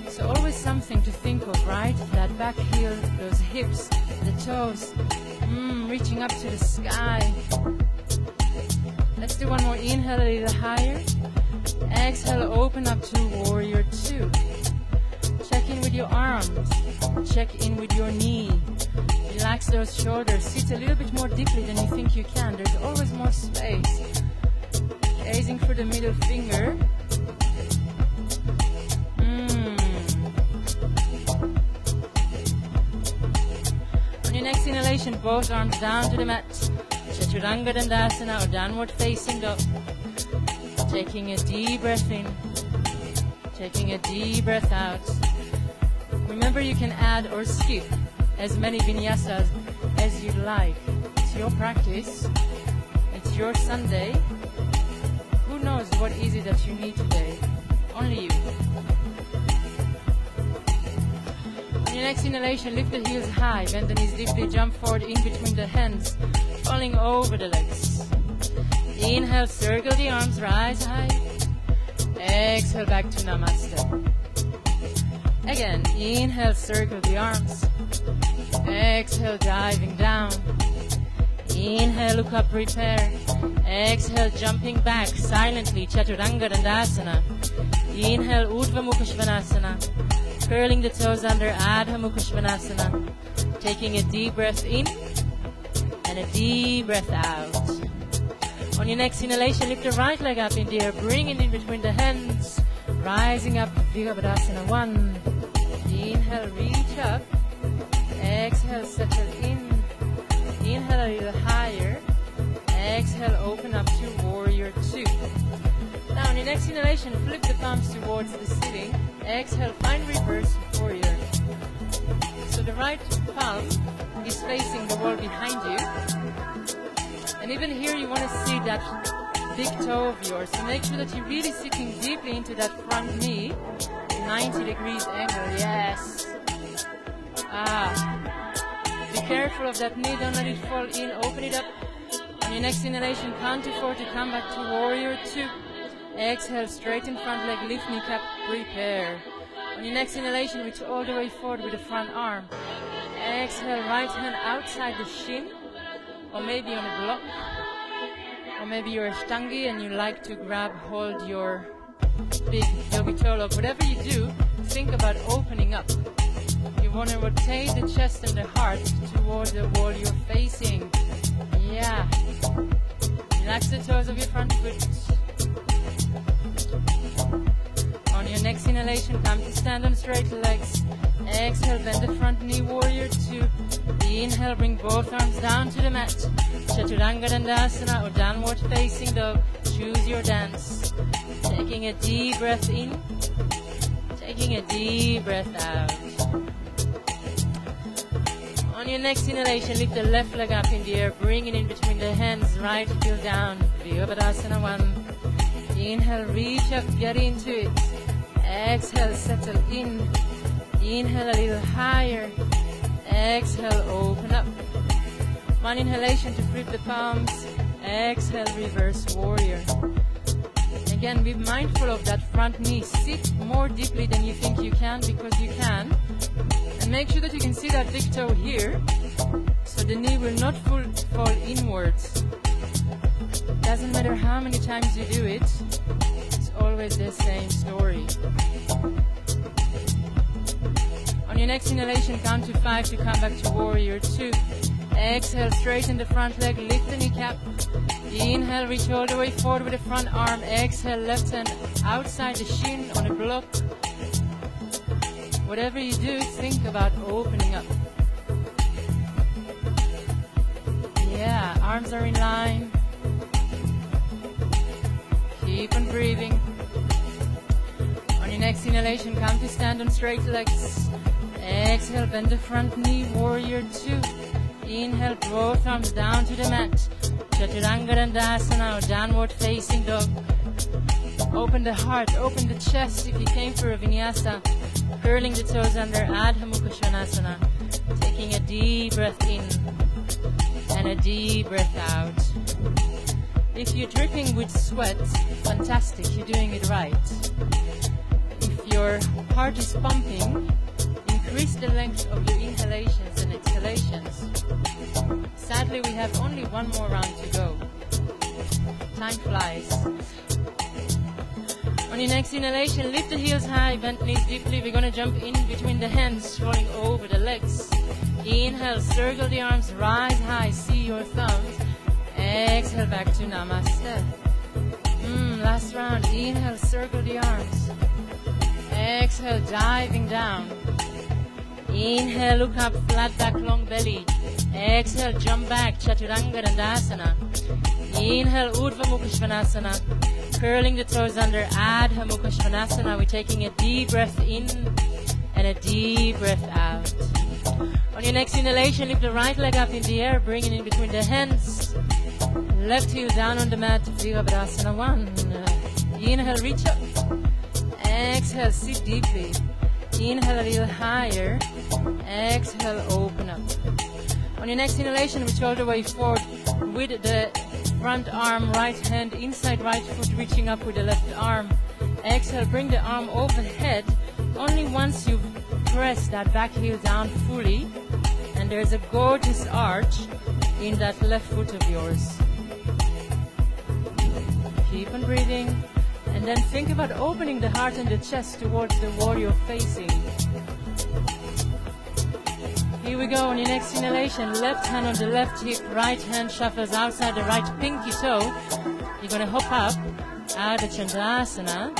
So always something to think of, right? That back heel, those hips, the toes, reaching up to the sky. Let's do one more. Inhale a little higher. Exhale, open up to Warrior 2. Check in with your arms. Check in with your knee. Relax those shoulders. Sit a little bit more deeply than you think you can. There's always more space. Gazing for the middle finger. On your next inhalation, both arms down to the mat. Chaturanga Dandasana or downward facing dog. Taking a deep breath in. Taking a deep breath out. Remember, you can add or skip as many vinyasas as you'd like. It's your practice. It's your Sunday. Who knows what is it that you need today? Only you. On your next inhalation, lift the heels high. Bend the knees deeply. Jump forward in between the hands. Falling over the legs. Inhale, circle the arms, rise high. Exhale, back to Namaste. Again, inhale, circle the arms. Exhale, diving down. Inhale, look up, prepare. Exhale, jumping back silently, Chaturanga Dandasana. Inhale, Urdhva Mukha Svanasana. Curling the toes under, Adha Mukha Svanasana. Taking a deep breath in and a deep breath out. On your next inhalation, lift the right leg up in the air, bring it in between the hands. Rising up, Virabhadasana 1. Inhale, reach up. Exhale, settle in. Inhale a little higher. Exhale, open up to Warrior 2. Now on your next inhalation, flip the palms towards the ceiling. Exhale, find reverse Warrior. So the right palm is facing the wall behind you. And even here you want to see that big toe of yours. So make sure that you're really sitting deeply into that front knee. 90 degrees angle, yes. Be careful of that knee, don't let it fall in, open it up. On your next inhalation, count to 4 to come back to Warrior 2. Exhale, straighten front leg, lift kneecap, prepare. On your next inhalation, reach all the way forward with the front arm. Exhale, right hand outside the shin, or maybe on a block. Or maybe you're a shtangi and you like to grab, hold your big yogi toe lock. Whatever you do, think about opening up. You want to rotate the chest and the heart toward the wall you're facing. Yeah. Relax the toes of your front foot. On your next inhalation, come to stand on straight legs. Exhale, bend the front knee, Warrior 2. Inhale, bring both arms down to the mat. Chaturanga Dandasana or downward facing dog. Choose your dance. Taking a deep breath in. Taking a deep breath out. On your next inhalation, lift the left leg up in the air. Bring it in between the hands. Right heel down. Virabhadasana 1. Inhale, reach up, get into it. Exhale, settle in. Inhale a little higher. Exhale, open up. One inhalation to flip the palms. Exhale, reverse Warrior. Again, be mindful of that front knee. Sit more deeply than you think you can, because you can. And make sure that you can see that big toe here, so the knee will not fall inwards. Doesn't matter how many times you do it, it's always the same story. On your next inhalation, count to 5 to come back to Warrior 2. Exhale, straighten the front leg, lift the kneecap. Inhale, reach all the way forward with the front arm. Exhale, left hand outside the shin on a block. Whatever you do, think about opening up. Yeah, arms are in line. Keep on breathing. On your next inhalation, come to stand on straight legs. Exhale, bend the front knee, Warrior 2. Inhale, both arms down to the mat. Chaturanga Dandasana or downward facing dog. Open the heart, open the chest if you came for a vinyasa. Curling the toes under, Adha Mukha Svanasana. Taking a deep breath in and a deep breath out. If you're dripping with sweat, fantastic, you're doing it right. If your heart is pumping, increase the length of your inhalations and exhalations. Sadly, we have only one more round to go. Time flies. On your next inhalation, lift the heels high, bend knees deeply. We're going to jump in between the hands, rolling over the legs. Inhale, circle the arms, rise high, see your thumbs. Exhale, back to Namaste. Last round. Inhale, circle the arms. Exhale, diving down. Inhale, look up, flat back, long belly. Exhale, jump back, Chaturanga Dandasana. Inhale, Urdhva Mukha Svanasana. Curling the toes under, Adha Mukha Svanasana. We're taking a deep breath in and a deep breath out. On your next inhalation, lift the right leg up in the air, bring it in between the hands. Left heel down on the mat, Virabhadasana 1. Inhale, reach up. Exhale, sit deeply. Inhale a little higher. Exhale, open up. On your next inhalation, reach all the way forward with the front arm, right hand inside right foot, reaching up with the left arm. Exhale, bring the arm overhead. Only once you press that back heel down fully, and there's a gorgeous arch in that left foot of yours. on breathing, and then think about opening the heart and the chest towards the wall you're facing. Here we go. On your next inhalation, left hand on the left hip, right hand shuffles outside the right pinky toe. You're going to hop up out of Chandasana.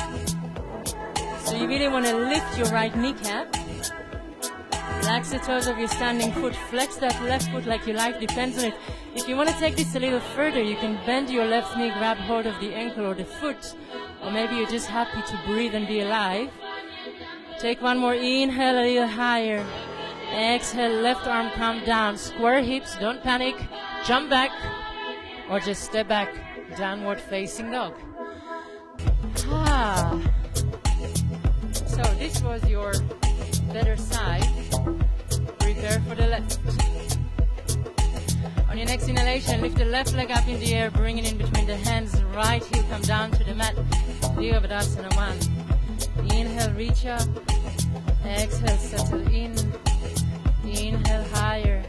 So you really want to lift your right kneecap. Relax the toes of your standing foot. Flex that left foot like your life depends on it. If you want to take this a little further, you can bend your left knee, grab hold of the ankle or the foot. Or maybe you're just happy to breathe and be alive. Take one more inhale, a little higher. Exhale, left arm come down. Square hips, don't panic. Jump back or just step back. Downward facing dog. So this was your better side. Prepare for the left. On your next inhalation, lift the left leg up in the air, bring it in between the hands. Right heel come down to the mat. Liveyoga 1. Inhale, reach up. Exhale, settle in. Inhale, higher.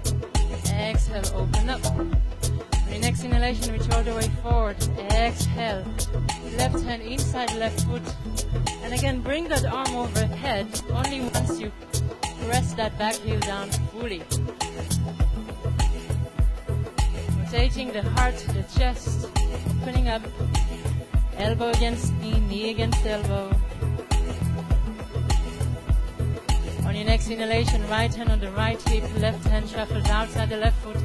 Exhale, open up. On your next inhalation, reach all the way forward. Exhale. Left hand inside left foot. And again, bring that arm overhead only once you press that back heel down fully. Rotating the heart, the chest, opening up. Elbow against knee, knee against elbow. On your next inhalation, right hand on the right hip, left hand shuffles outside the left foot.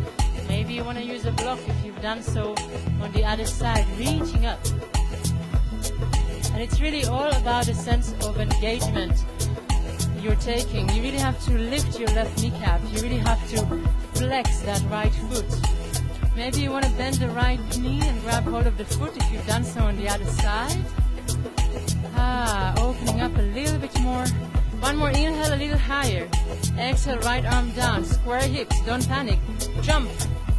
Maybe you want to use a block if you've done so on the other side, reaching up. And it's really all about a sense of engagement you're taking. You really have to lift your left kneecap. You really have to flex that right foot. Maybe you want to bend the right knee and grab hold of the foot if you've done so on the other side. Opening up a little bit more. One more inhale, a little higher. Exhale, right arm down. Square hips, don't panic. Jump,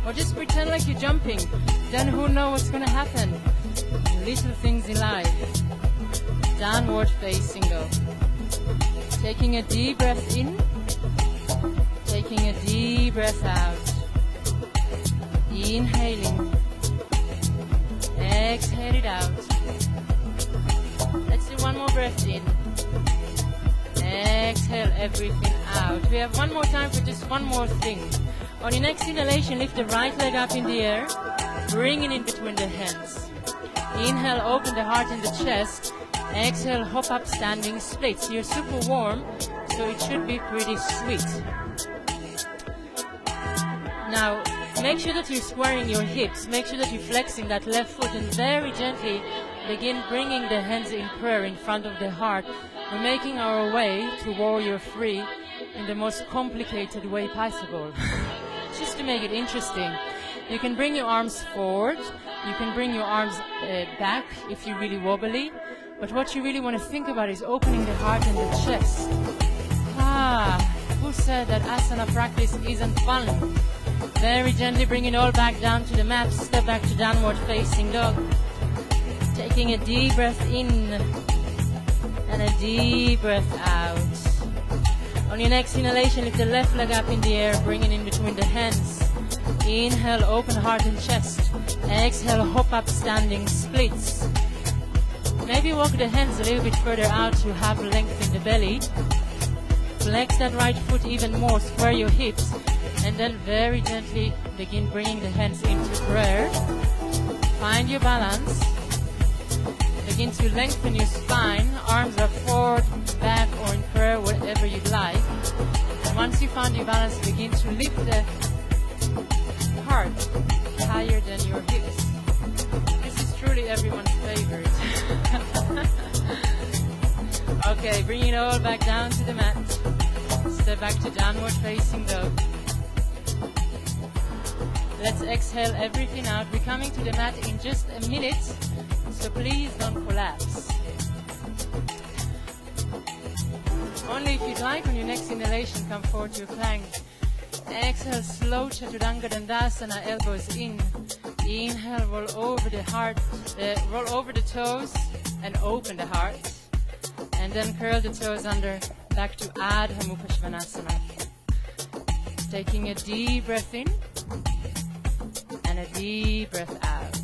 or just pretend like you're jumping. Then who knows what's going to happen? Little things in life. Downward facing dog. Taking a deep breath in. Taking a deep breath out. Inhaling. Exhale it out. Let's do one more breath in. Exhale everything out. We have one more time for just one more thing. On your next inhalation, lift the right leg up in the air. Bring it in between the hands. Inhale, open the heart and the chest. Exhale, hop up, standing splits. You're super warm, so it should be pretty sweet. Now, make sure that you're squaring your hips. Make sure that you're flexing that left foot and very gently begin bringing the hands in prayer in front of the heart. We're making our way to Warrior 3 in the most complicated way possible. Just to make it interesting. You can bring your arms forward. You can bring your arms back if you're really wobbly. But what you really want to think about is opening the heart and the chest. Who said that asana practice isn't fun? Very gently bring it all back down to the mat. Step back to downward facing dog. Taking a deep breath in and a deep breath out. On your next inhalation, lift the left leg up in the air, bring it in between the hands. Inhale, open heart and chest. Exhale, hop up, standing splits. Maybe walk the hands a little bit further out to have length in the belly. Flex that right foot even more, square your hips, and then very gently begin bringing the hands into prayer. Find your balance. Begin to lengthen your spine. Arms are forward, back, or in prayer, whatever you'd like. And once you found your balance, begin to lift the heart higher than your hips. This is truly everyone's favorite. Okay, bring it all back down to the mat. Step back to downward facing dog. Let's exhale everything out. We're coming to the mat in just a minute, so please don't collapse. Only if you'd like, on your next inhalation, come forward to a plank. Exhale, slow Chaturanga Dandasana, elbows in. Inhale, roll over the heart, roll over the toes and open the heart. And then curl the toes under, back to Adho Mukha Svanasana. Taking a deep breath in and a deep breath out.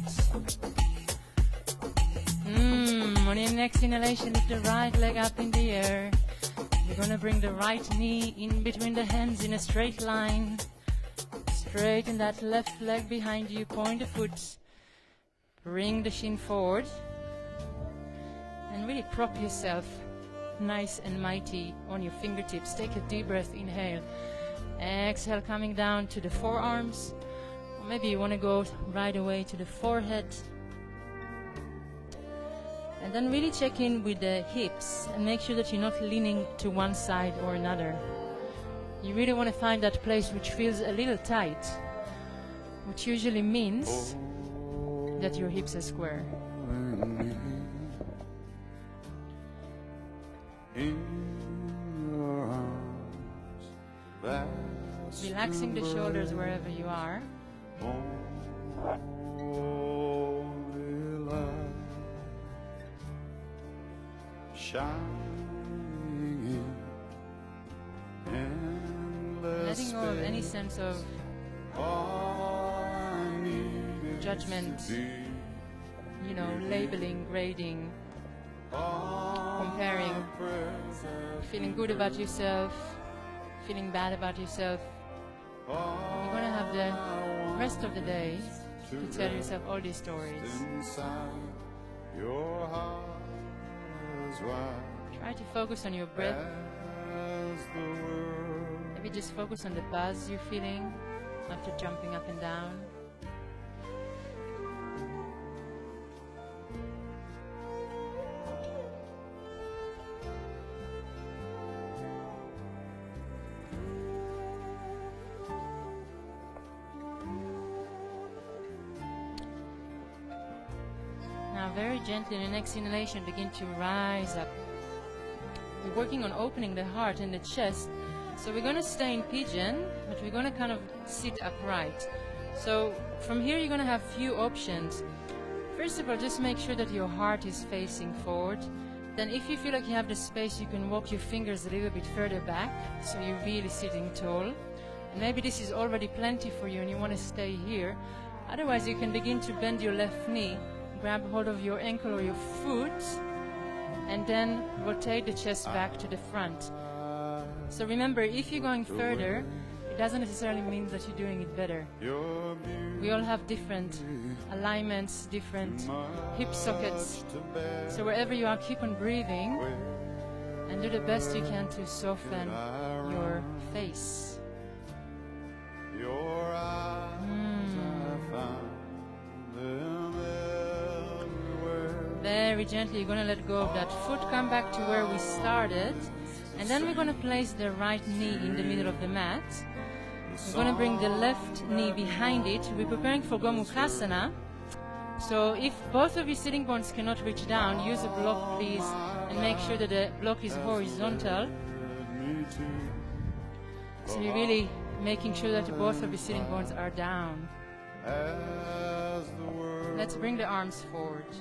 On your next inhalation, lift the right leg up in the air. You're gonna bring the right knee in between the hands in a straight line. Straighten that left leg behind you, point the foot. Bring the shin forward. And really prop yourself nice and mighty on your fingertips. Take a deep breath, inhale. Exhale, coming down to the forearms. Or maybe you want to go right away to the forehead. And then really check in with the hips and make sure that you're not leaning to one side or another. You really want to find that place which feels a little tight, which usually means that your hips are square. Relaxing the shoulders wherever you are. Letting go of any sense of judgment, you know, labeling, grading, comparing, feeling good about yourself, feeling bad about yourself. You're going to have the rest of the day to tell yourself all these stories. Try to focus on your breath. Maybe just focus on the buzz you're feeling after jumping up and down. Now very gently in the next inhalation begin to rise up. We're working on opening the heart and the chest. So we're going to stay in pigeon, but we're going to kind of sit upright. So from here you're going to have few options. First of all, just make sure that your heart is facing forward. Then if you feel like you have the space, you can walk your fingers a little bit further back, so you're really sitting tall. And maybe this is already plenty for you and you want to stay here. Otherwise you can begin to bend your left knee, grab hold of your ankle or your foot, and then rotate the chest back to the front. So remember, if you're going further, it doesn't necessarily mean that you're doing it better. We all have different alignments, different hip sockets. So wherever you are, keep on breathing and do the best you can to soften your face. Very gently, you're going to let go of that foot, come back to where we started. And then we're going to place the right knee in the middle of the mat. We're going to bring the left knee behind it. We're preparing for Gomukhasana. So if both of your sitting bones cannot reach down, use a block please, and make sure that the block is horizontal. So you're really making sure that both of your sitting bones are down. Let's bring the arms forward.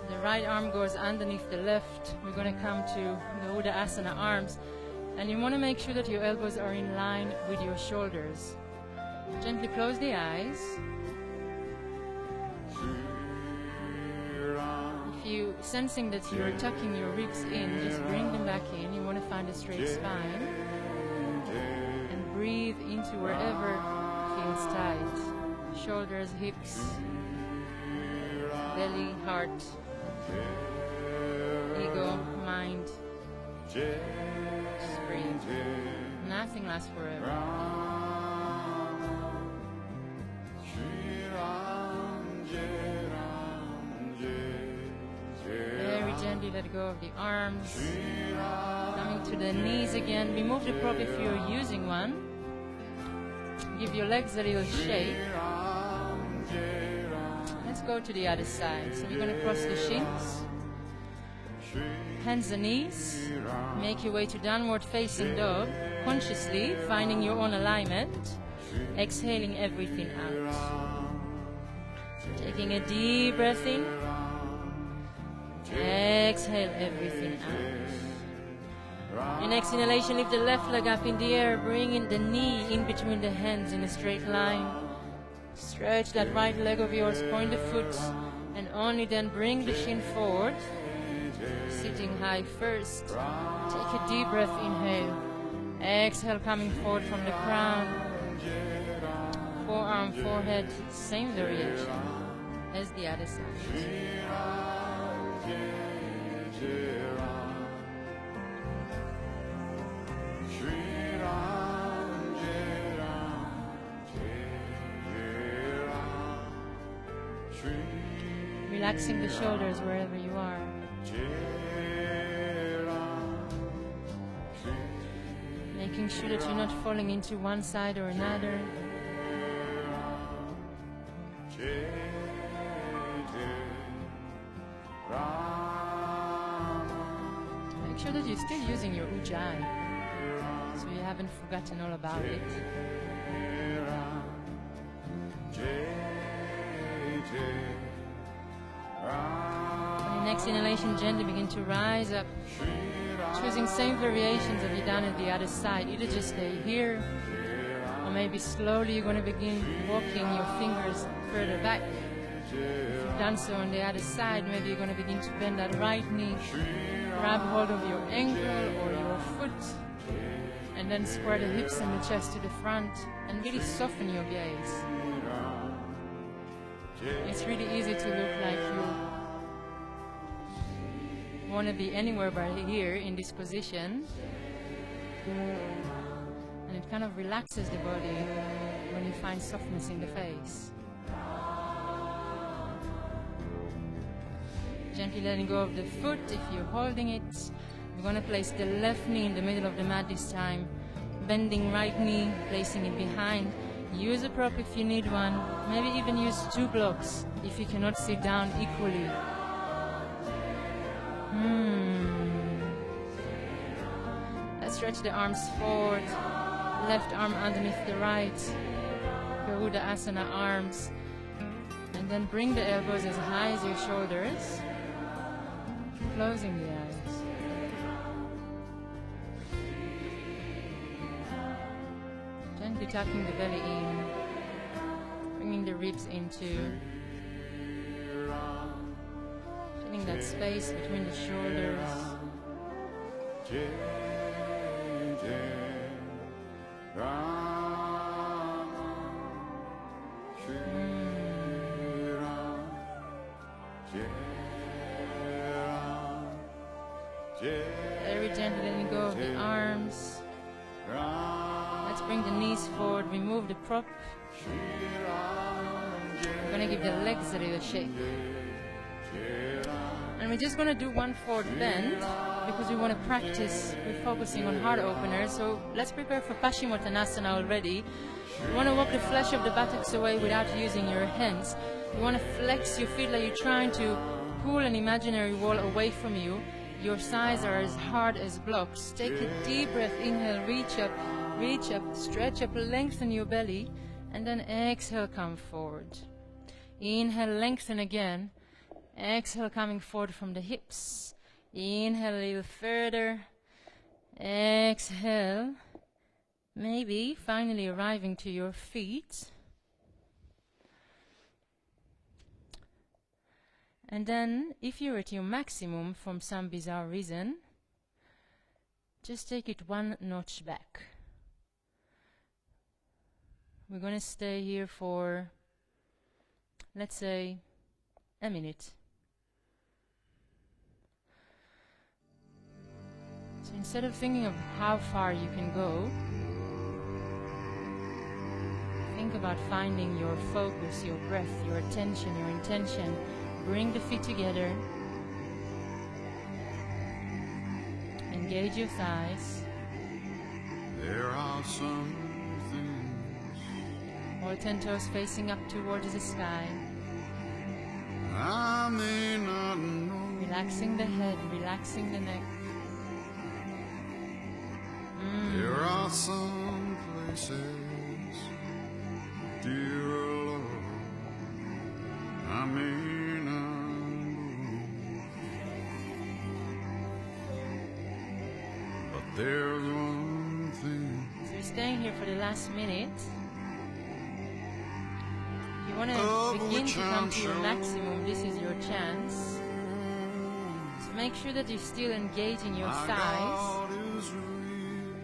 The right arm goes underneath the left. We're going to come to the Udasana arms. And you want to make sure that your elbows are in line with your shoulders. Gently close the eyes. If you're sensing that you're tucking your ribs in, just bring them back in. You want to find a straight spine. And breathe into wherever feels tight. Shoulders, hips, belly, heart. Ego, mind, just breathe. Nothing lasts forever. Very gently let go of the arms. Coming to the knees again. Remove the prop if you're using one. Give your legs a little shake. Let's go to the other side. So you're going to cross the shins, hands and knees, make your way to downward facing dog, consciously finding your own alignment, exhaling everything out. Taking a deep breath in, exhale everything out. In next inhalation, lift the left leg up in the air, bringing the knee in between the hands in a straight line. Stretch that right leg of yours, point the foot, and only then bring the shin forward, sitting high first. Take a deep breath, inhale. Exhale, coming forward from the crown. Forearm, forehead, same variation as the other side. Relaxing the shoulders wherever you are. Making sure that you're not falling into one side or another. Make sure that you're still using your ujjayi, so you haven't forgotten all about it. On your next inhalation, gently begin to rise up, choosing same variations that you've done at the other side. Either just stay here, or maybe slowly you're going to begin walking your fingers further back. If you've done so on the other side, maybe you're going to begin to bend that right knee, grab hold of your ankle or your foot, and then square the hips and the chest to the front, and really soften your gaze. It's really easy to look like you want to be anywhere but here in this position, and it kind of relaxes the body when you find softness in the face. Gently letting go of the foot if you're holding it. We're going to place the left knee in the middle of the mat this time, bending right knee, placing it behind. Use a prop if you need one, maybe even use 2 blocks if you cannot sit down equally. Let's stretch the arms forward, left arm underneath the right, Garuda Asana arms, and then bring the elbows as high as your shoulders, closing the eyes. Gently tucking the belly in, bringing the ribs into, feeling that space between the shoulders. Very gently letting go of the arms. Let's bring the knees forward, remove the prop. We're going to give the legs a little shake. And we're just going to do 1 forward bend because we want to practice. We're focusing on heart openers. So let's prepare for Paschimottanasana already. You want to walk the flesh of the buttocks away without using your hands. You want to flex your feet like you're trying to pull an imaginary wall away from you. Your thighs are as hard as blocks. Take a deep breath. Inhale, reach up, stretch up, lengthen your belly. And then exhale, come forward. Inhale, lengthen again. Exhale, coming forward from the hips. Inhale a little further. Exhale. Maybe finally arriving to your feet. And then, if you're at your maximum from some bizarre reason, just take it 1 notch back. We're going to stay here for, let's say, a minute. So instead of thinking of how far you can go, think about finding your focus, your breath, your attention, your intention. Bring the feet together. Engage your thighs. There are some things All 10 toes facing up towards the sky. I may not know. Relaxing the head, relaxing the neck. There are some places, dear Lord, I may not go. But there's one thing. So you're staying here for the last minute. You want to begin to come to your maximum. This is your your chance. So make sure that you're still engaging your My thighs. God is real,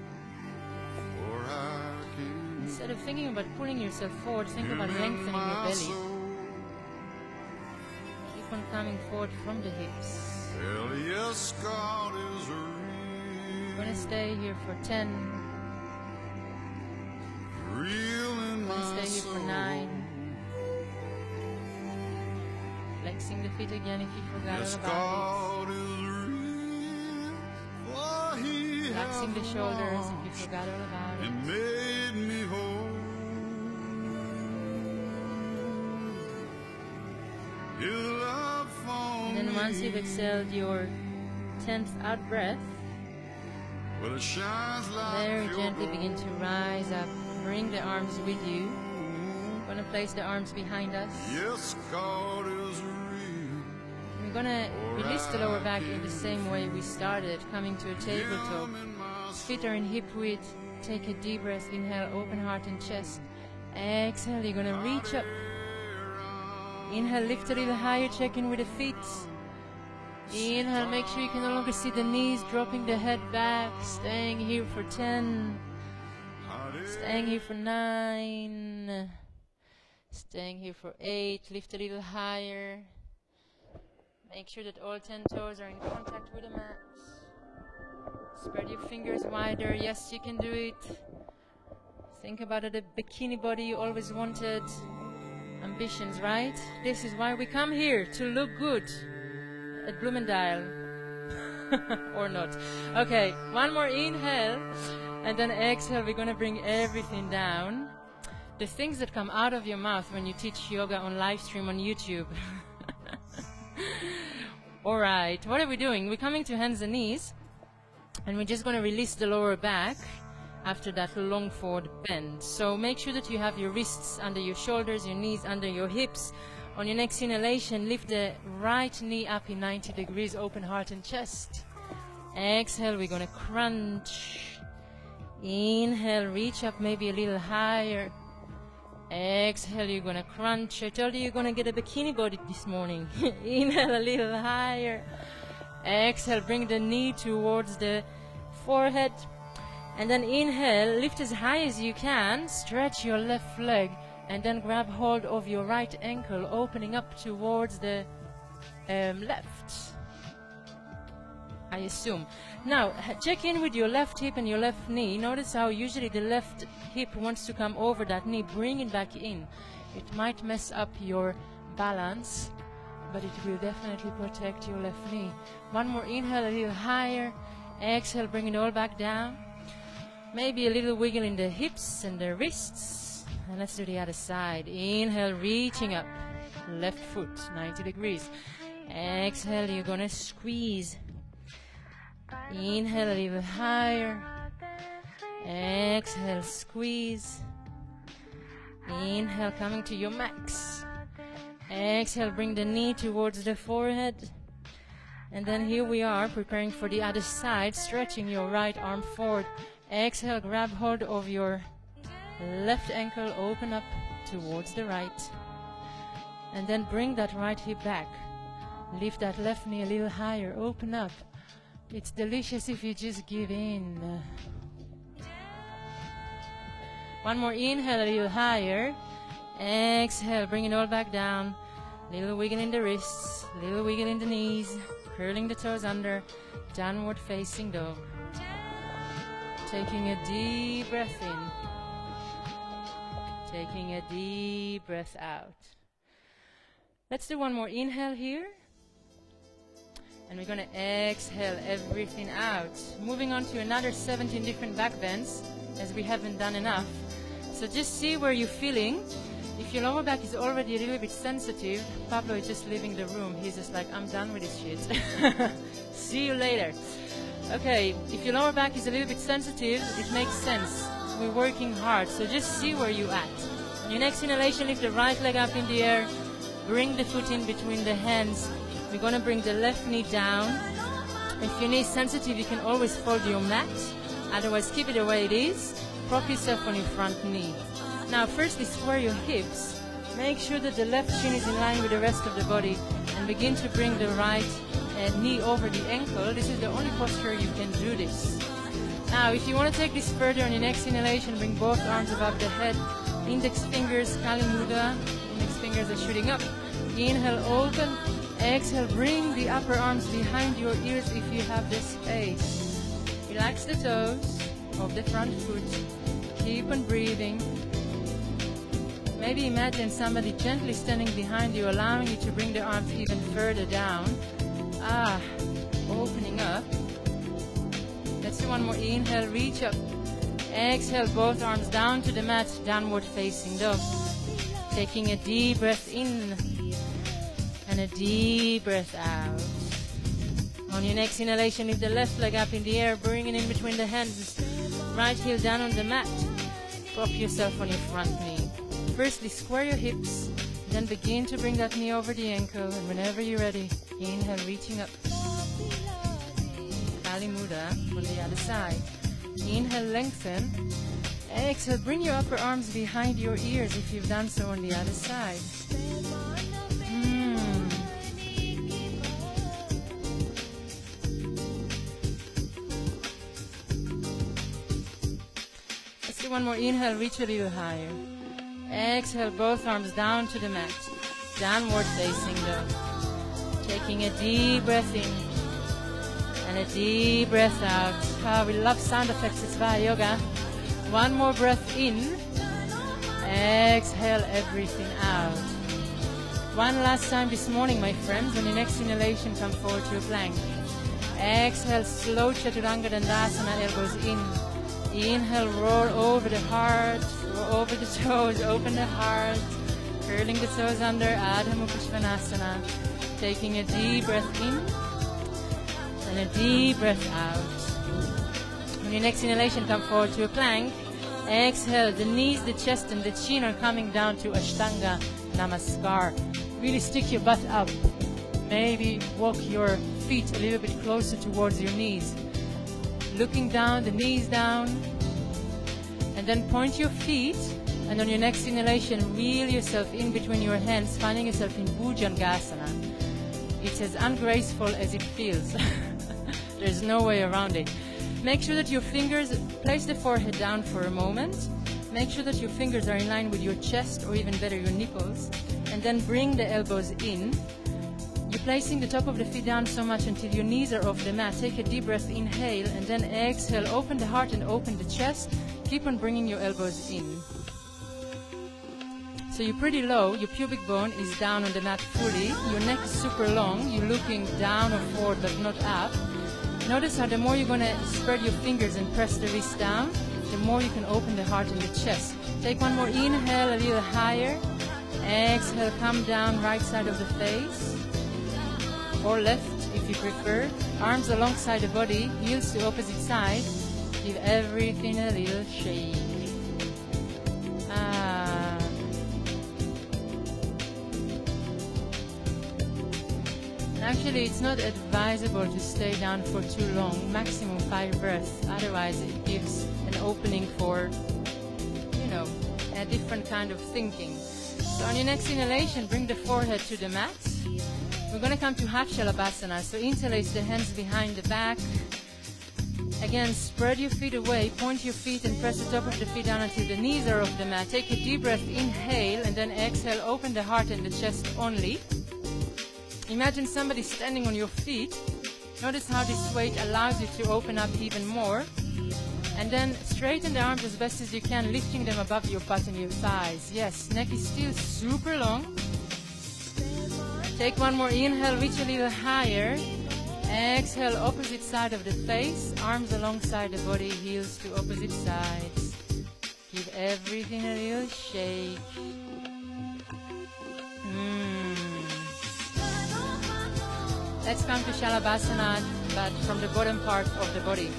for I can Instead of thinking about pulling yourself forward, think about feel in lengthening your my belly. soul. Keep on coming forward from the hips. Well, yes, God is We're going real, to stay here for 10. real in We're going to my stay here for soul. 9. Flexing the feet again if you forgot Yes, all about God is real, for He it. Relaxing the hath shoulders if you washed forgot all about it. and made me whole. His love for And then once you've me, exhaled your 10th out breath, well, it shines like very pure gently gold. begin to rise up. Bring the arms with you. We're going to place the arms behind us. Yes, God is real. We're going to release the lower back in the same way we started, coming to a tabletop. Him in my Feet are in hip width. Take a deep breath. Inhale, open heart and chest. Exhale, you're going to reach up. Inhale, lift a little higher, check in with the feet. Inhale, make sure you can no longer see the knees, dropping the head back. Staying here for 10. Staying here for 9. Staying here for 8. Lift a little higher. Make sure that all 10 toes are in contact with the mat. Spread your fingers wider. Yes, you can do it. Think about it, the bikini body you always wanted. Ambitions, right? This is why we come here, to look good at Bloomendale. Or not. Okay, one more inhale. And then exhale, we're going to bring everything down. The things that come out of your mouth when you teach yoga on live stream on YouTube. Alright, what are we doing? We're coming to hands and knees. And we're just going to release the lower back after that long forward bend. So make sure that you have your wrists under your shoulders, your knees under your hips. On your next inhalation, lift the right knee up in 90 degrees, open heart and chest. Exhale, we're going to crunch. Inhale, reach up maybe a little higher. Exhale, you're going to crunch. I told you you're going to get a bikini body this morning. Inhale a little higher. Exhale, bring the knee towards the forehead. And then inhale, lift as high as you can. Stretch your left leg. And then grab hold of your right ankle, opening up towards the left. I assume. Now, check in with your left hip and your left knee. Notice how usually the left hip wants to come over that knee. Bring it back in. It might mess up your balance, but it will definitely protect your left knee. One more inhale, a little higher. Exhale, bring it all back down. Maybe a little wiggle in the hips and the wrists. And let's do the other side. Inhale, reaching up. Left foot, 90 degrees. Exhale, you're going to squeeze. Inhale a little higher. Exhale, squeeze. Inhale, coming to your max. Exhale, bring the knee towards the forehead. And then here we are, preparing for the other side, stretching your right arm forward. Exhale, grab hold of your left ankle, open up towards the right. And then bring that right hip back. Lift that left knee a little higher, open up. It's delicious if you just give in. One more inhale, a little higher. Exhale, bring it all back down. Little wiggle in the wrists, little wiggle in the knees, curling the toes under, downward facing dog. Taking a deep breath in. Taking a deep breath out. Let's do one more inhale here. And we're going to exhale everything out. Moving on to another 17 different back bends, as we haven't done enough. So just see where you're feeling. If your lower back is already a little bit sensitive, Pablo is just leaving the room. He's just like, I'm done with this shit. See you later. Okay, if your lower back is a little bit sensitive, it makes sense. We're working hard, so just see where you're at. On your next inhalation, lift the right leg up in the air. Bring the foot in between the hands. We're going to bring the left knee down. If your knee is sensitive, you can always fold your mat. Otherwise, keep it the way it is. Prop yourself on your front knee. Now, firstly, square your hips. Make sure that the left shin is in line with the rest of the body. and begin to bring the right knee over the ankle. This is the only posture you can do this. Now, if you want to take this further on your next inhalation, bring both arms above the head. Index fingers, Kali Mudra. Index fingers are shooting up. Inhale, open. Exhale, bring the upper arms behind your ears if you have the space. Relax the toes of the front foot. Keep on breathing. Maybe imagine somebody gently standing behind you, allowing you to bring the arms even further down. Opening up. Let's do one more. Inhale, reach up. Exhale, both arms down to the mat, downward facing dog. Taking a deep breath in and a deep breath out. On your next inhalation, lift the left leg up in the air, bringing in between the hands. Right heel down on the mat. Prop yourself on your front knee. Firstly, square your hips, then begin to bring that knee over the ankle, and whenever you're ready, inhale, reaching up. Kali Mudra on the other side. Inhale, lengthen. Exhale, bring your upper arms behind your ears if you've done so on the other side. Let's do one more. Inhale, reach a little higher. Exhale, both arms down to the mat. Downward facing dog. Taking a deep breath in and a deep breath out. We love sound effects at Svaha Yoga. One more breath in. Exhale everything out. One last time this morning, my friends. On your next inhalation, come forward to a plank. Exhale, slow Chaturanga Dandasana, elbows in. Inhale, roll over the heart, roll over the toes, open the heart. Curling the toes under, Adho Mukha Svanasana. Taking a deep breath in and a deep breath out. On your next inhalation, come forward to a plank. Exhale, the knees, the chest, and the chin are coming down to Ashtanga Namaskar. Really stick your butt up. Maybe walk your feet a little bit closer towards your knees. Looking down, the knees down. And then point your feet. And on your next inhalation, reel yourself in between your hands, finding yourself in Bhujangasana. It's as ungraceful as it feels. There's no way around it. Make sure that your fingers, place the forehead down for a moment. Make sure that your fingers are in line with your chest, or even better, your nipples. And then bring the elbows in. You're placing the top of the feet down so much until your knees are off the mat. Take a deep breath, inhale, and then exhale. Open the heart and open the chest. Keep on bringing your elbows in. So you're pretty low, your pubic bone is down on the mat fully, your neck is super long, you're looking down or forward but not up. Notice how the more you're going to spread your fingers and press the wrist down, the more you can open the heart and the chest. Take one more inhale, a little higher. Exhale, come down, right side of the face. Or left if you prefer. Arms alongside the body, heels to opposite side. Give everything a little shake. Actually, it's not advisable to stay down for too long, maximum 5 breaths. Otherwise, it gives an opening for, a different kind of thinking. So on your next inhalation, bring the forehead to the mat. We're going to come to Half Shalabhasana. So interlace the hands behind the back. Again, spread your feet away, point your feet and press the top of the feet down until the knees are off the mat. Take a deep breath, inhale, and then exhale, open the heart and the chest only. Imagine somebody standing on your feet. Notice how this weight allows you to open up even more. And then straighten the arms as best as you can, lifting them above your butt and your thighs. Yes, neck is still super long. Take one more inhale, reach a little higher. Exhale, opposite side of the face, arms alongside the body, heels to opposite sides. Give everything a little shake. Let's come to Shalabhasana, but from the bottom part of the body.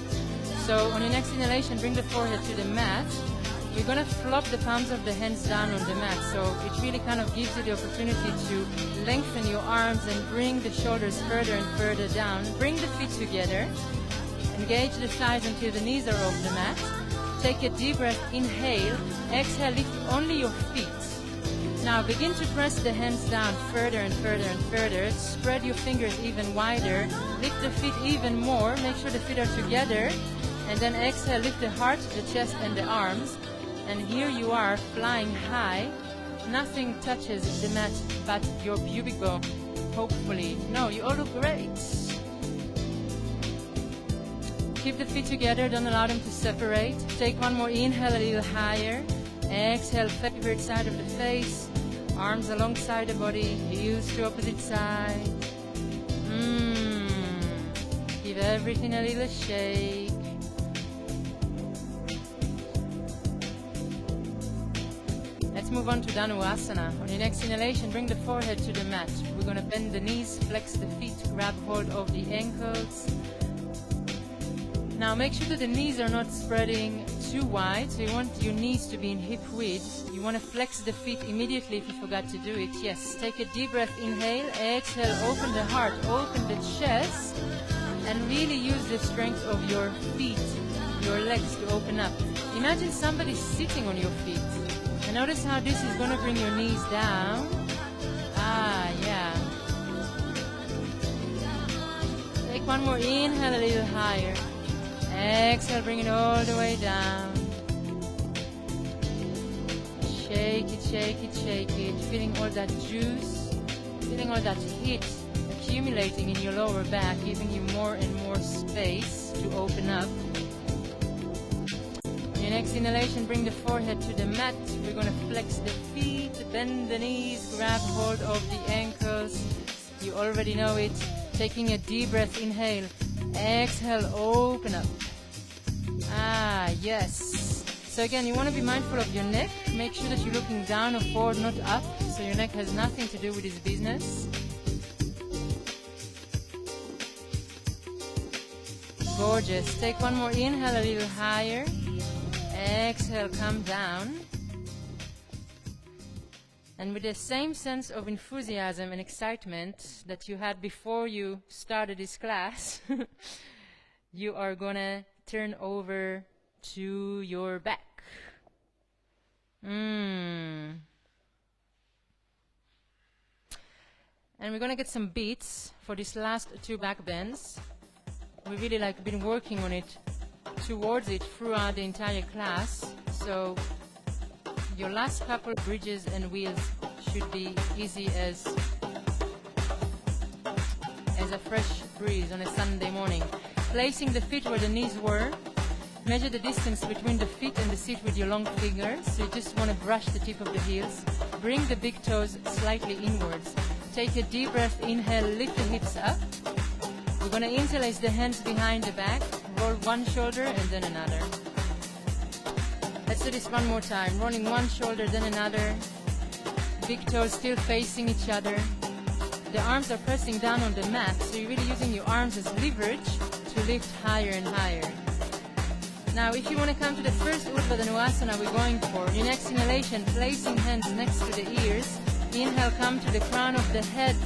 So on your next inhalation, bring the forehead to the mat. We're going to flop the palms of the hands down on the mat. So it really kind of gives you the opportunity to lengthen your arms and bring the shoulders further and further down. Bring the feet together. Engage the thighs until the knees are off the mat. Take a deep breath, inhale. Exhale, lift only your feet. Now begin to press the hands down further and further and further. Spread your fingers even wider. Lift the feet even more. Make sure the feet are together. And then exhale, lift the heart, the chest and the arms. And here you are, flying high. Nothing touches the mat but your pubic bone, hopefully. No, you all look great. Keep the feet together, don't allow them to separate. Take one more inhale, a little higher. Exhale, favorite side of the face. Arms alongside the body, heels to opposite side. Give everything a little shake. Let's move on to Dhanurasana. On your next inhalation, bring the forehead to the mat. We're going to bend the knees, flex the feet, grab hold of the ankles. Now make sure that the knees are not spreading too wide, so you want your knees to be in hip width. You want to flex the feet immediately if you forgot to do it. Yes, take a deep breath, inhale, exhale, open the heart, open the chest, and really use the strength of your feet, your legs to open up. Imagine somebody sitting on your feet. And notice how this is going to bring your knees down. Yeah. Take one more inhale, a little higher. Exhale, bring it all the way down. Shake it, shake it, shake it. Feeling all that juice, feeling all that heat accumulating in your lower back, giving you more and more space to open up. Your next inhalation, bring the forehead to the mat. We're going to flex the feet, bend the knees, grab hold of the ankles. You already know it. Taking a deep breath, inhale. Exhale, open up. Yes. So again, you want to be mindful of your neck. Make sure that you're looking down or forward, not up. So your neck has nothing to do with this business. Gorgeous. Take one more inhale, a little higher. Exhale, come down. And with the same sense of enthusiasm and excitement that you had before you started this class, you are gonna turn over to your back. And we're gonna get some beats for these last two back bends. We really been working on it, towards it throughout the entire class. So your last couple bridges and wheels should be easy as a fresh breeze on a Sunday morning. Placing the feet where the knees were. Measure the distance between the feet and the seat with your long fingers. So you just want to brush the tip of the heels. Bring the big toes slightly inwards. Take a deep breath, inhale, lift the hips up. We're going to interlace the hands behind the back. Roll one shoulder and then another. Let's do this one more time. Rolling one shoulder, then another. Big toes still facing each other. The arms are pressing down on the mat, so you're really using your arms as leverage to lift higher and higher. Now, if you want to come to the first Urdhva Dhanurasana we're going for, your next inhalation, placing hands next to the ears. Inhale, come to the crown of the head.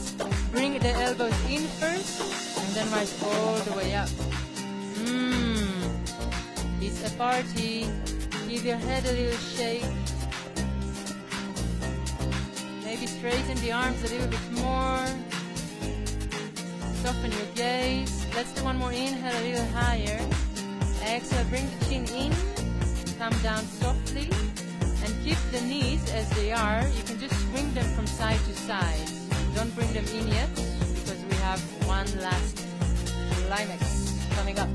Bring the elbows in first, and then rise all the way up. It's a party. Give your head a little shake. Maybe straighten the arms a little bit more. Soften your gaze. Let's do one more inhale, a little higher. Exhale, bring the chin in. Come down softly. And keep the knees as they are. You can just swing them from side to side. Don't bring them in yet, because we have one last climax coming up.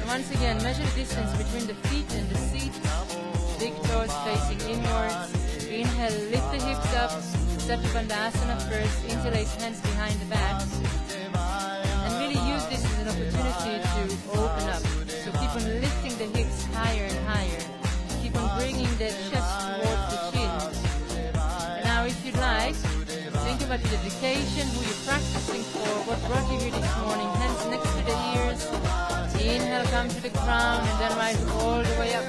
Once again, measure the distance between the feet and the seat. Big toes facing inwards. Inhale, lift the hips up. Step to Bandhasana first. Interlace hands behind the back. And really use this as an opportunity to open up. So keep on lifting the hips higher and higher. Keep on bringing the chest towards the chin. And now if you'd like, think about your dedication, who you're practicing for, what brought you here this morning. Hands next to the ears. Inhale, come to the crown, and then rise all the way up.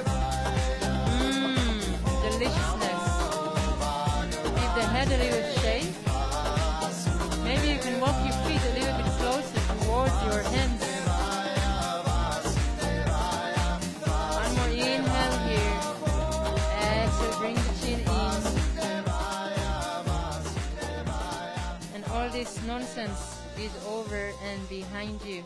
Deliciousness. Give the head a little shake. Maybe you can walk your feet a little bit closer towards your hands. this nonsense is over and behind you.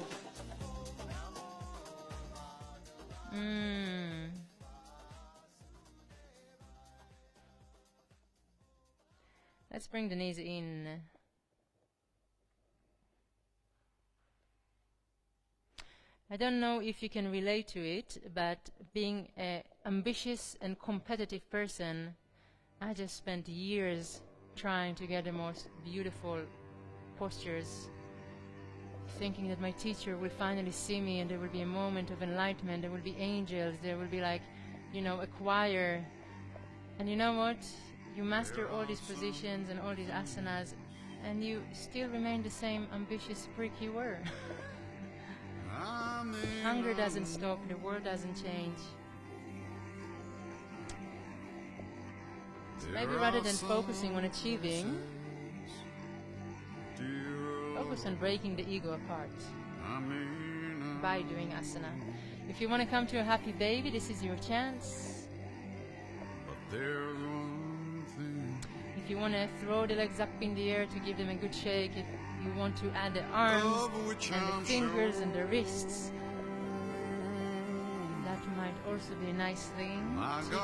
Let's bring the knees in. I don't know if you can relate to it, but being an ambitious and competitive person, I just spent years trying to get the most beautiful postures, thinking that my teacher will finally see me and there will be a moment of enlightenment, there will be angels, there will be like, you know, a choir. And you know what? You master all these positions and all these asanas and you still remain the same ambitious prick you were. Hunger doesn't stop, the world doesn't change. So maybe rather than focusing on achieving, focus on breaking the ego apart by doing asana. If you want to come to a happy baby, this is your chance. If you want to throw the legs up in the air to give them a good shake, if you want to add the arms and the fingers and the wrists, that might also be a nice thing to do.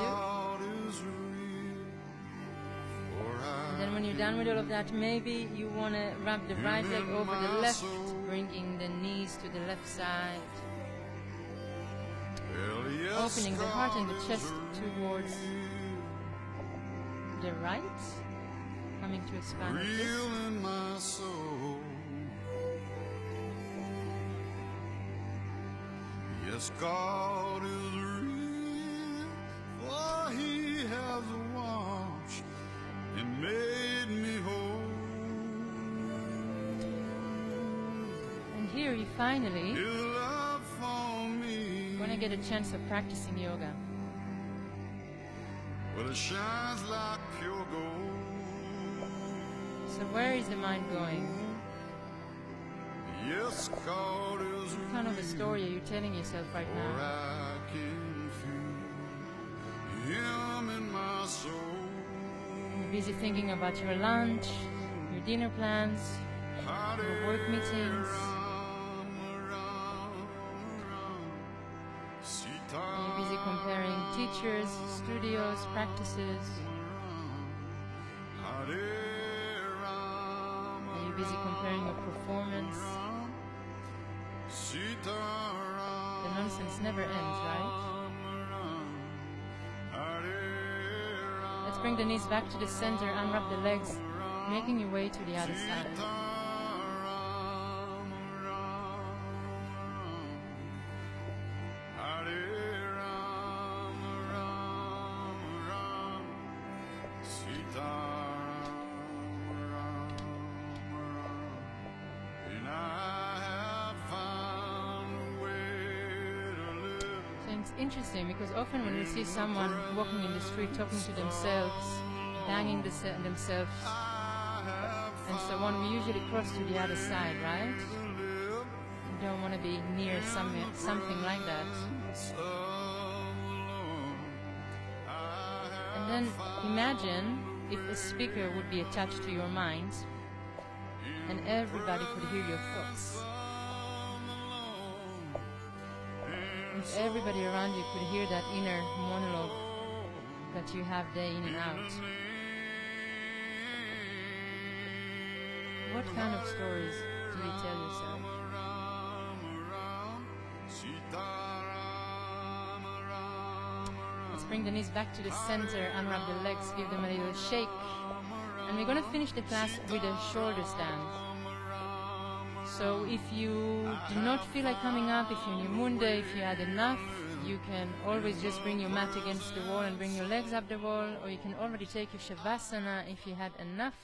And then when you're done with all of that, maybe you want to wrap the right leg over the left, bringing the knees to the left side, opening the heart and the chest towards the right, coming to expand the fist. Yes, God is real, for He has washed and made me whole. And here you finally His love for me, want to get a chance of practicing yoga. well, it shines like pure gold. So where is the mind going? Yes, God is What kind of a story are you telling yourself right for now? I can feel Him in my soul. You're busy thinking about your lunch, your dinner plans, your work meetings. Are you busy comparing teachers, studios, practices? Are you busy comparing your performance? The nonsense never ends, right? Let's bring the knees back to the center, unwrap the legs, making your way to the other side. It's interesting because often when we see someone walking in the street talking to themselves, banging themselves and so on, we usually cross to the other side, right? We don't want to be near something like that. And then imagine if a speaker would be attached to your mind and everybody could hear your thoughts. If everybody around you could hear that inner monologue that you have day in and out. What kind of stories do you tell yourself? Let's bring the knees back to the center, unwrap the legs, give them a little shake. And we're going to finish the class with a shoulder stand. So if you do not feel like coming up, if you're in your Munda, if you had enough, you can always just bring your mat against the wall and bring your legs up the wall, or you can already take your Shavasana if you had enough.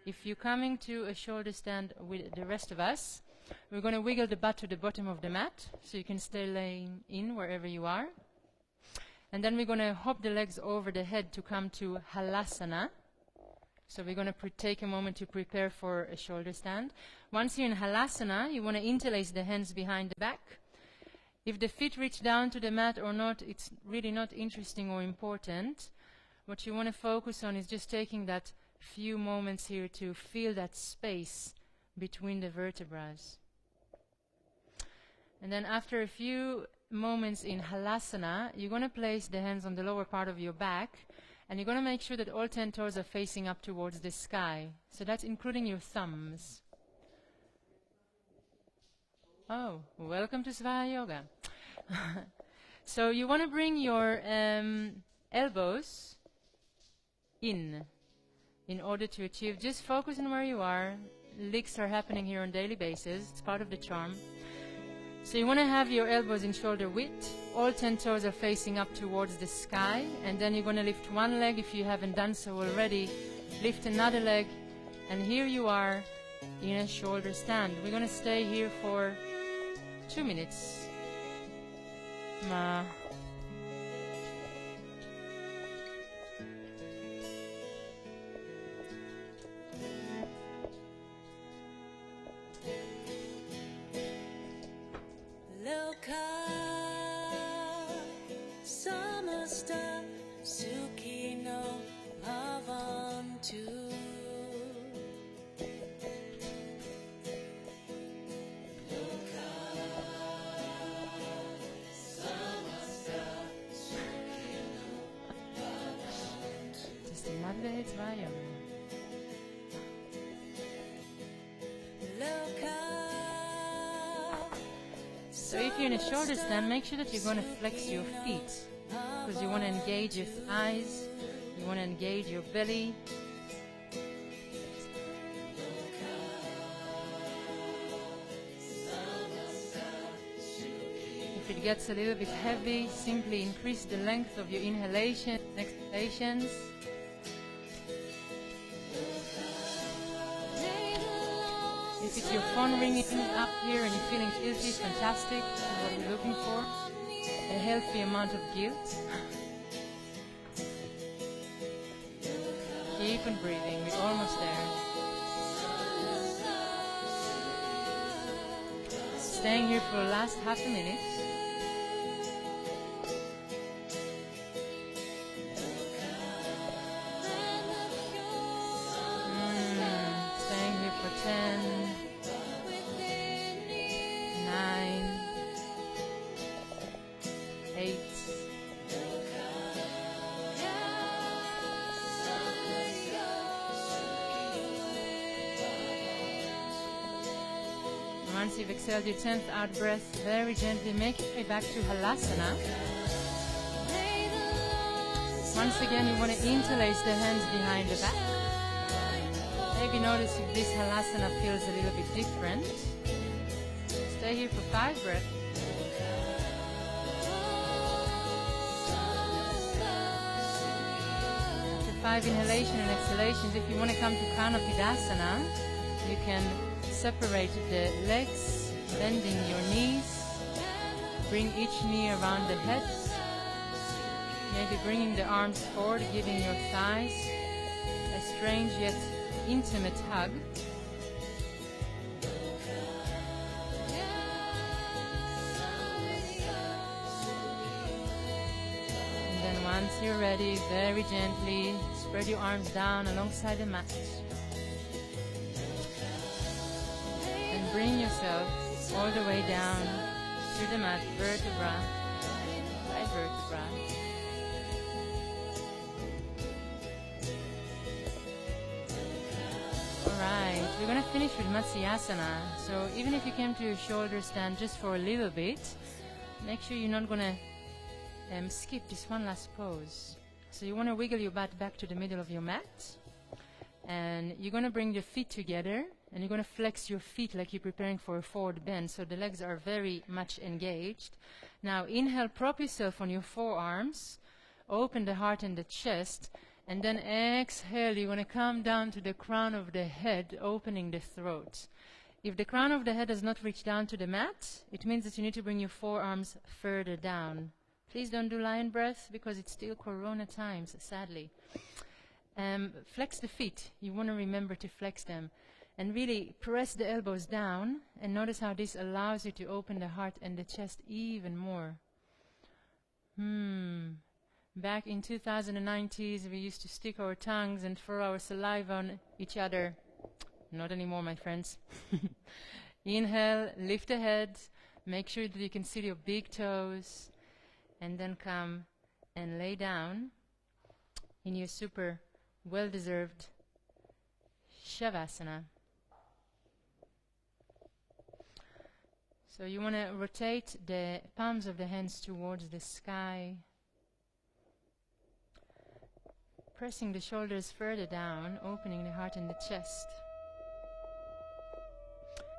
If you're coming to a shoulder stand with the rest of us, we're going to wiggle the butt to the bottom of the mat, so you can stay laying in wherever you are. And then we're going to hop the legs over the head to come to Halasana. So we're going to take a moment to prepare for a shoulder stand. Once you're in Halasana, you want to interlace the hands behind the back. If the feet reach down to the mat or not, it's really not interesting or important. What you want to focus on is just taking that few moments here to feel that space between the vertebrae. And then after a few moments in halasana, you're going to place the hands on the lower part of your back, and you're going to make sure that all 10 toes are facing up towards the sky. So that's including your thumbs. Oh, welcome to Svaha Yoga. So you want to bring your elbows in order to achieve. Just focus on where you are. Licks are happening here on a daily basis. It's part of the charm. So you want to have your elbows in shoulder width. All 10 toes are facing up towards the sky. And then you're going to lift one leg if you haven't done so already. Lift another leg. And here you are in a shoulder stand. We're going to stay here for 2 minutes. Ma. So if you're in a shoulder stand, make sure that you're going to flex your feet, because you want to engage your thighs, you want to engage your belly. If it gets a little bit heavy, simply increase the length of your inhalation and exhalations. If it's your phone ringing up here and you're feeling guilty, fantastic. This is what we're looking for. A healthy amount of guilt. Keep on breathing. We're almost there. Staying here for the last half a minute. Staying here for 10. 9, 8, 7. Once you've exhaled your 10th out breath, very gently make your way back to halasana. Once again, you want to interlace the hands behind the back. Maybe notice if this halasana feels a little bit different. Stay here for 5 breaths. After 5 inhalation and exhalations, if you want to come to Kanapidasana, you can separate the legs, bending your knees. Bring each knee around the head. Maybe bringing the arms forward, giving your thighs a strange yet intimate hug. Once you're ready, very gently spread your arms down alongside the mat. And bring yourself all the way down to the mat, vertebra by vertebra. Alright, we're going to finish with Matsyasana. So even if you came to your shoulder stand just for a little bit, make sure you're not going to skip this one last pose. So you want to wiggle your butt back to the middle of your mat, and you're going to bring your feet together, and you're going to flex your feet like you're preparing for a forward bend, so the legs are very much engaged. Now inhale, prop yourself on your forearms, open the heart and the chest, and then exhale, you're going to come down to the crown of the head, opening the throat. If the crown of the head does not reach down to the mat, it means that you need to bring your forearms further down. Please don't do lion breath, because it's still corona times, sadly. Flex the feet. You want to remember to flex them. And really press the elbows down, and notice how this allows you to open the heart and the chest even more. Back in 2090s, we used to stick our tongues and throw our saliva on each other. Not anymore, my friends. Inhale, lift the head, make sure that you can see your big toes, and then come and lay down in your super well-deserved Shavasana. So you want to rotate the palms of the hands towards the sky, pressing the shoulders further down, opening the heart and the chest.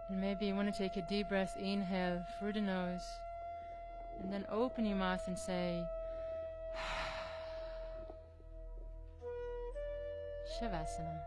And maybe you want to take a deep breath, inhale through the nose, and then open your mouth and say Shavasana.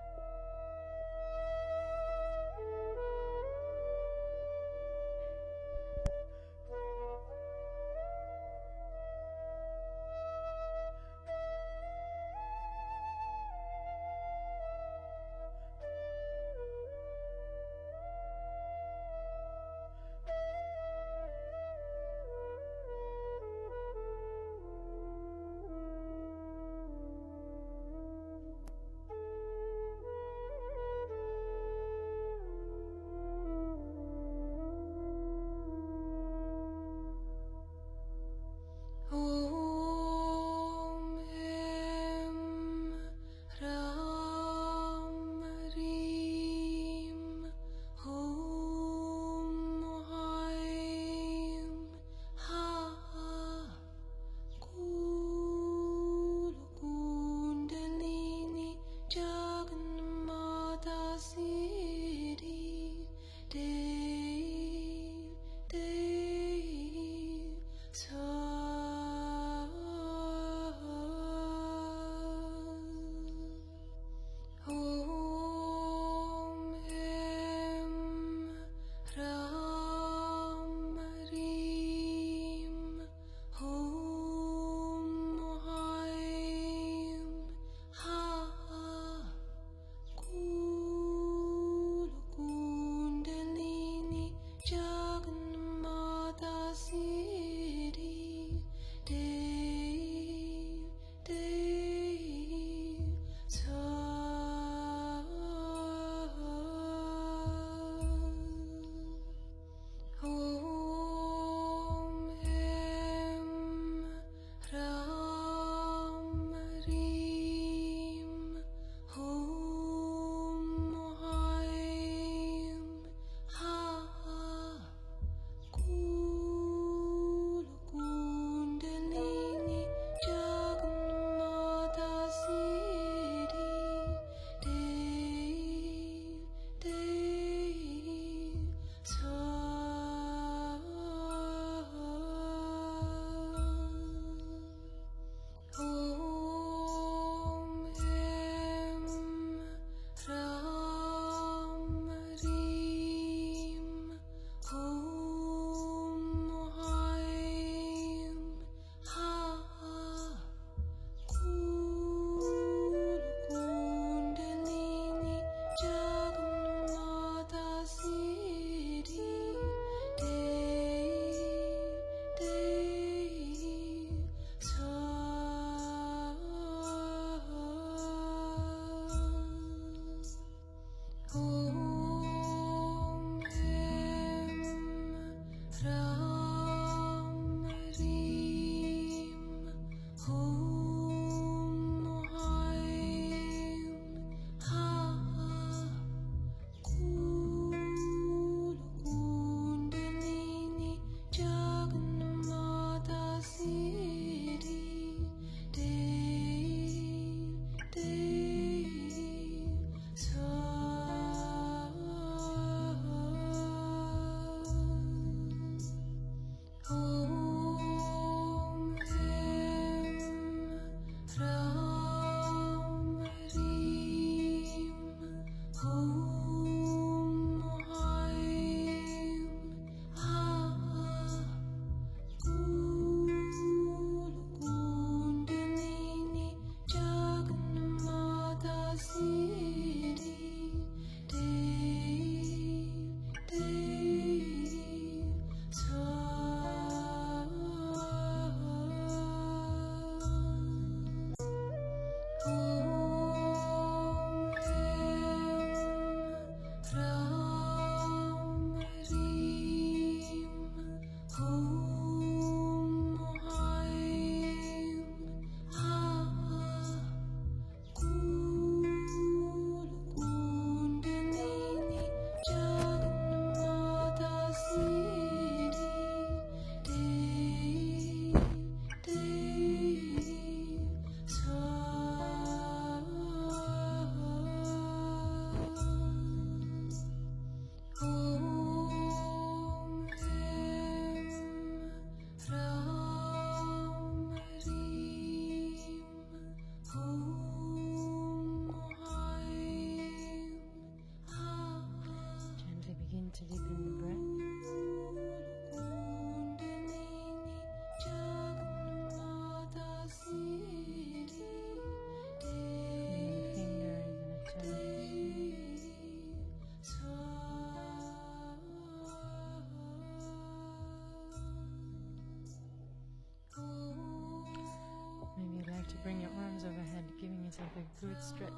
Have a good stretch.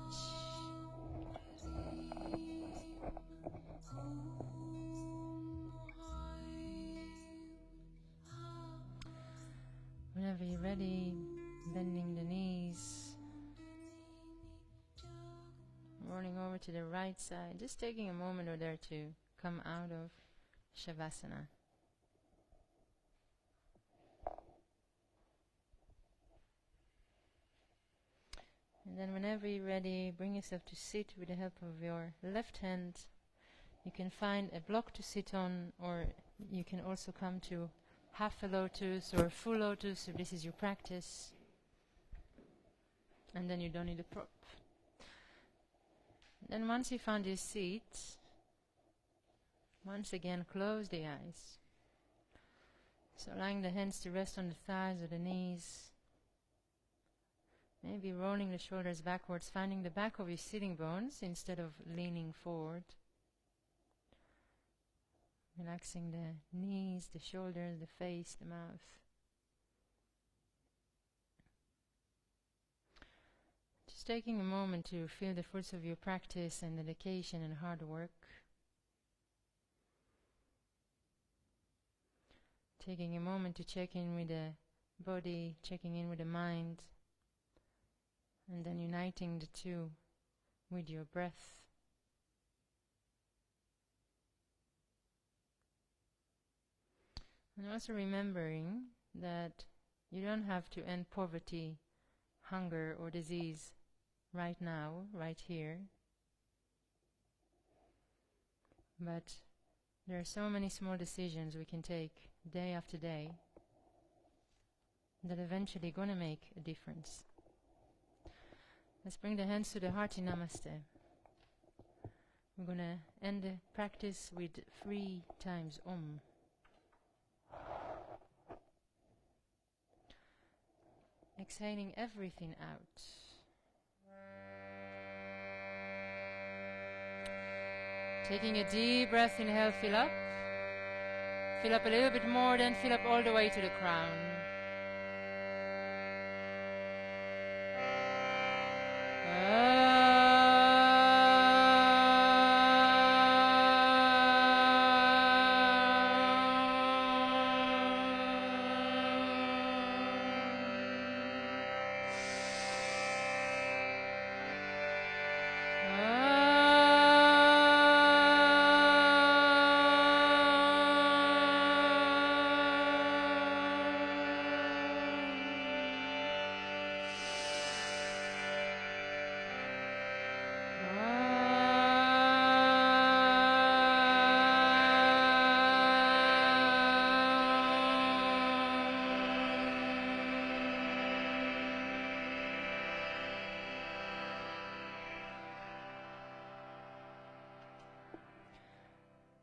Whenever you're ready, bending the knees, rolling over to the right side, just taking a moment or there to come out of Shavasana. And then whenever you're ready, bring yourself to sit with the help of your left hand. You can find a block to sit on, or you can also come to half a lotus or full lotus if this is your practice. And then you don't need a prop. Then once you found your seat, once again close the eyes. So allowing the hands to rest on the thighs or the knees. Maybe rolling the shoulders backwards, finding the back of your sitting bones instead of leaning forward. Relaxing the knees, the shoulders, the face, the mouth. Just taking a moment to feel the fruits of your practice and dedication and hard work. Taking a moment to check in with the body, checking in with the mind, and then uniting the two with your breath. And also remembering that you don't have to end poverty, hunger or disease right now, right here. But there are so many small decisions we can take day after day that eventually gonna make a difference. Let's bring the hands to the heart in Namaste. We're gonna end the practice with 3 times Om. Exhaling everything out. Taking a deep breath, inhale, fill up. Fill up a little bit more, then fill up all the way to the crown.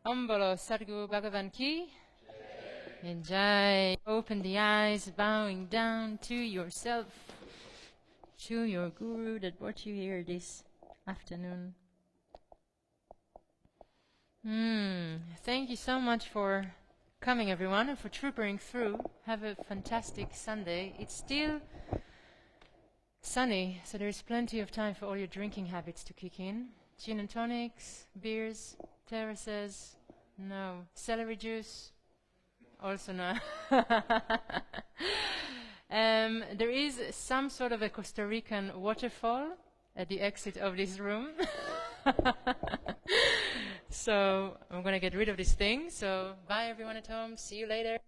Om Bolo Sadhguru Bhagavan Ki. Enjoy. Open the eyes, bowing down to yourself, to your guru that brought you here this afternoon. Thank you so much for coming, everyone, and for troopering through. Have a fantastic Sunday. It's still sunny, so there's plenty of time for all your drinking habits to kick in. Gin and tonics, beers, terraces, no. Celery juice, also no. There is some sort of a Costa Rican waterfall at the exit of this room. So I'm going to get rid of this thing. So bye everyone at home. See you later.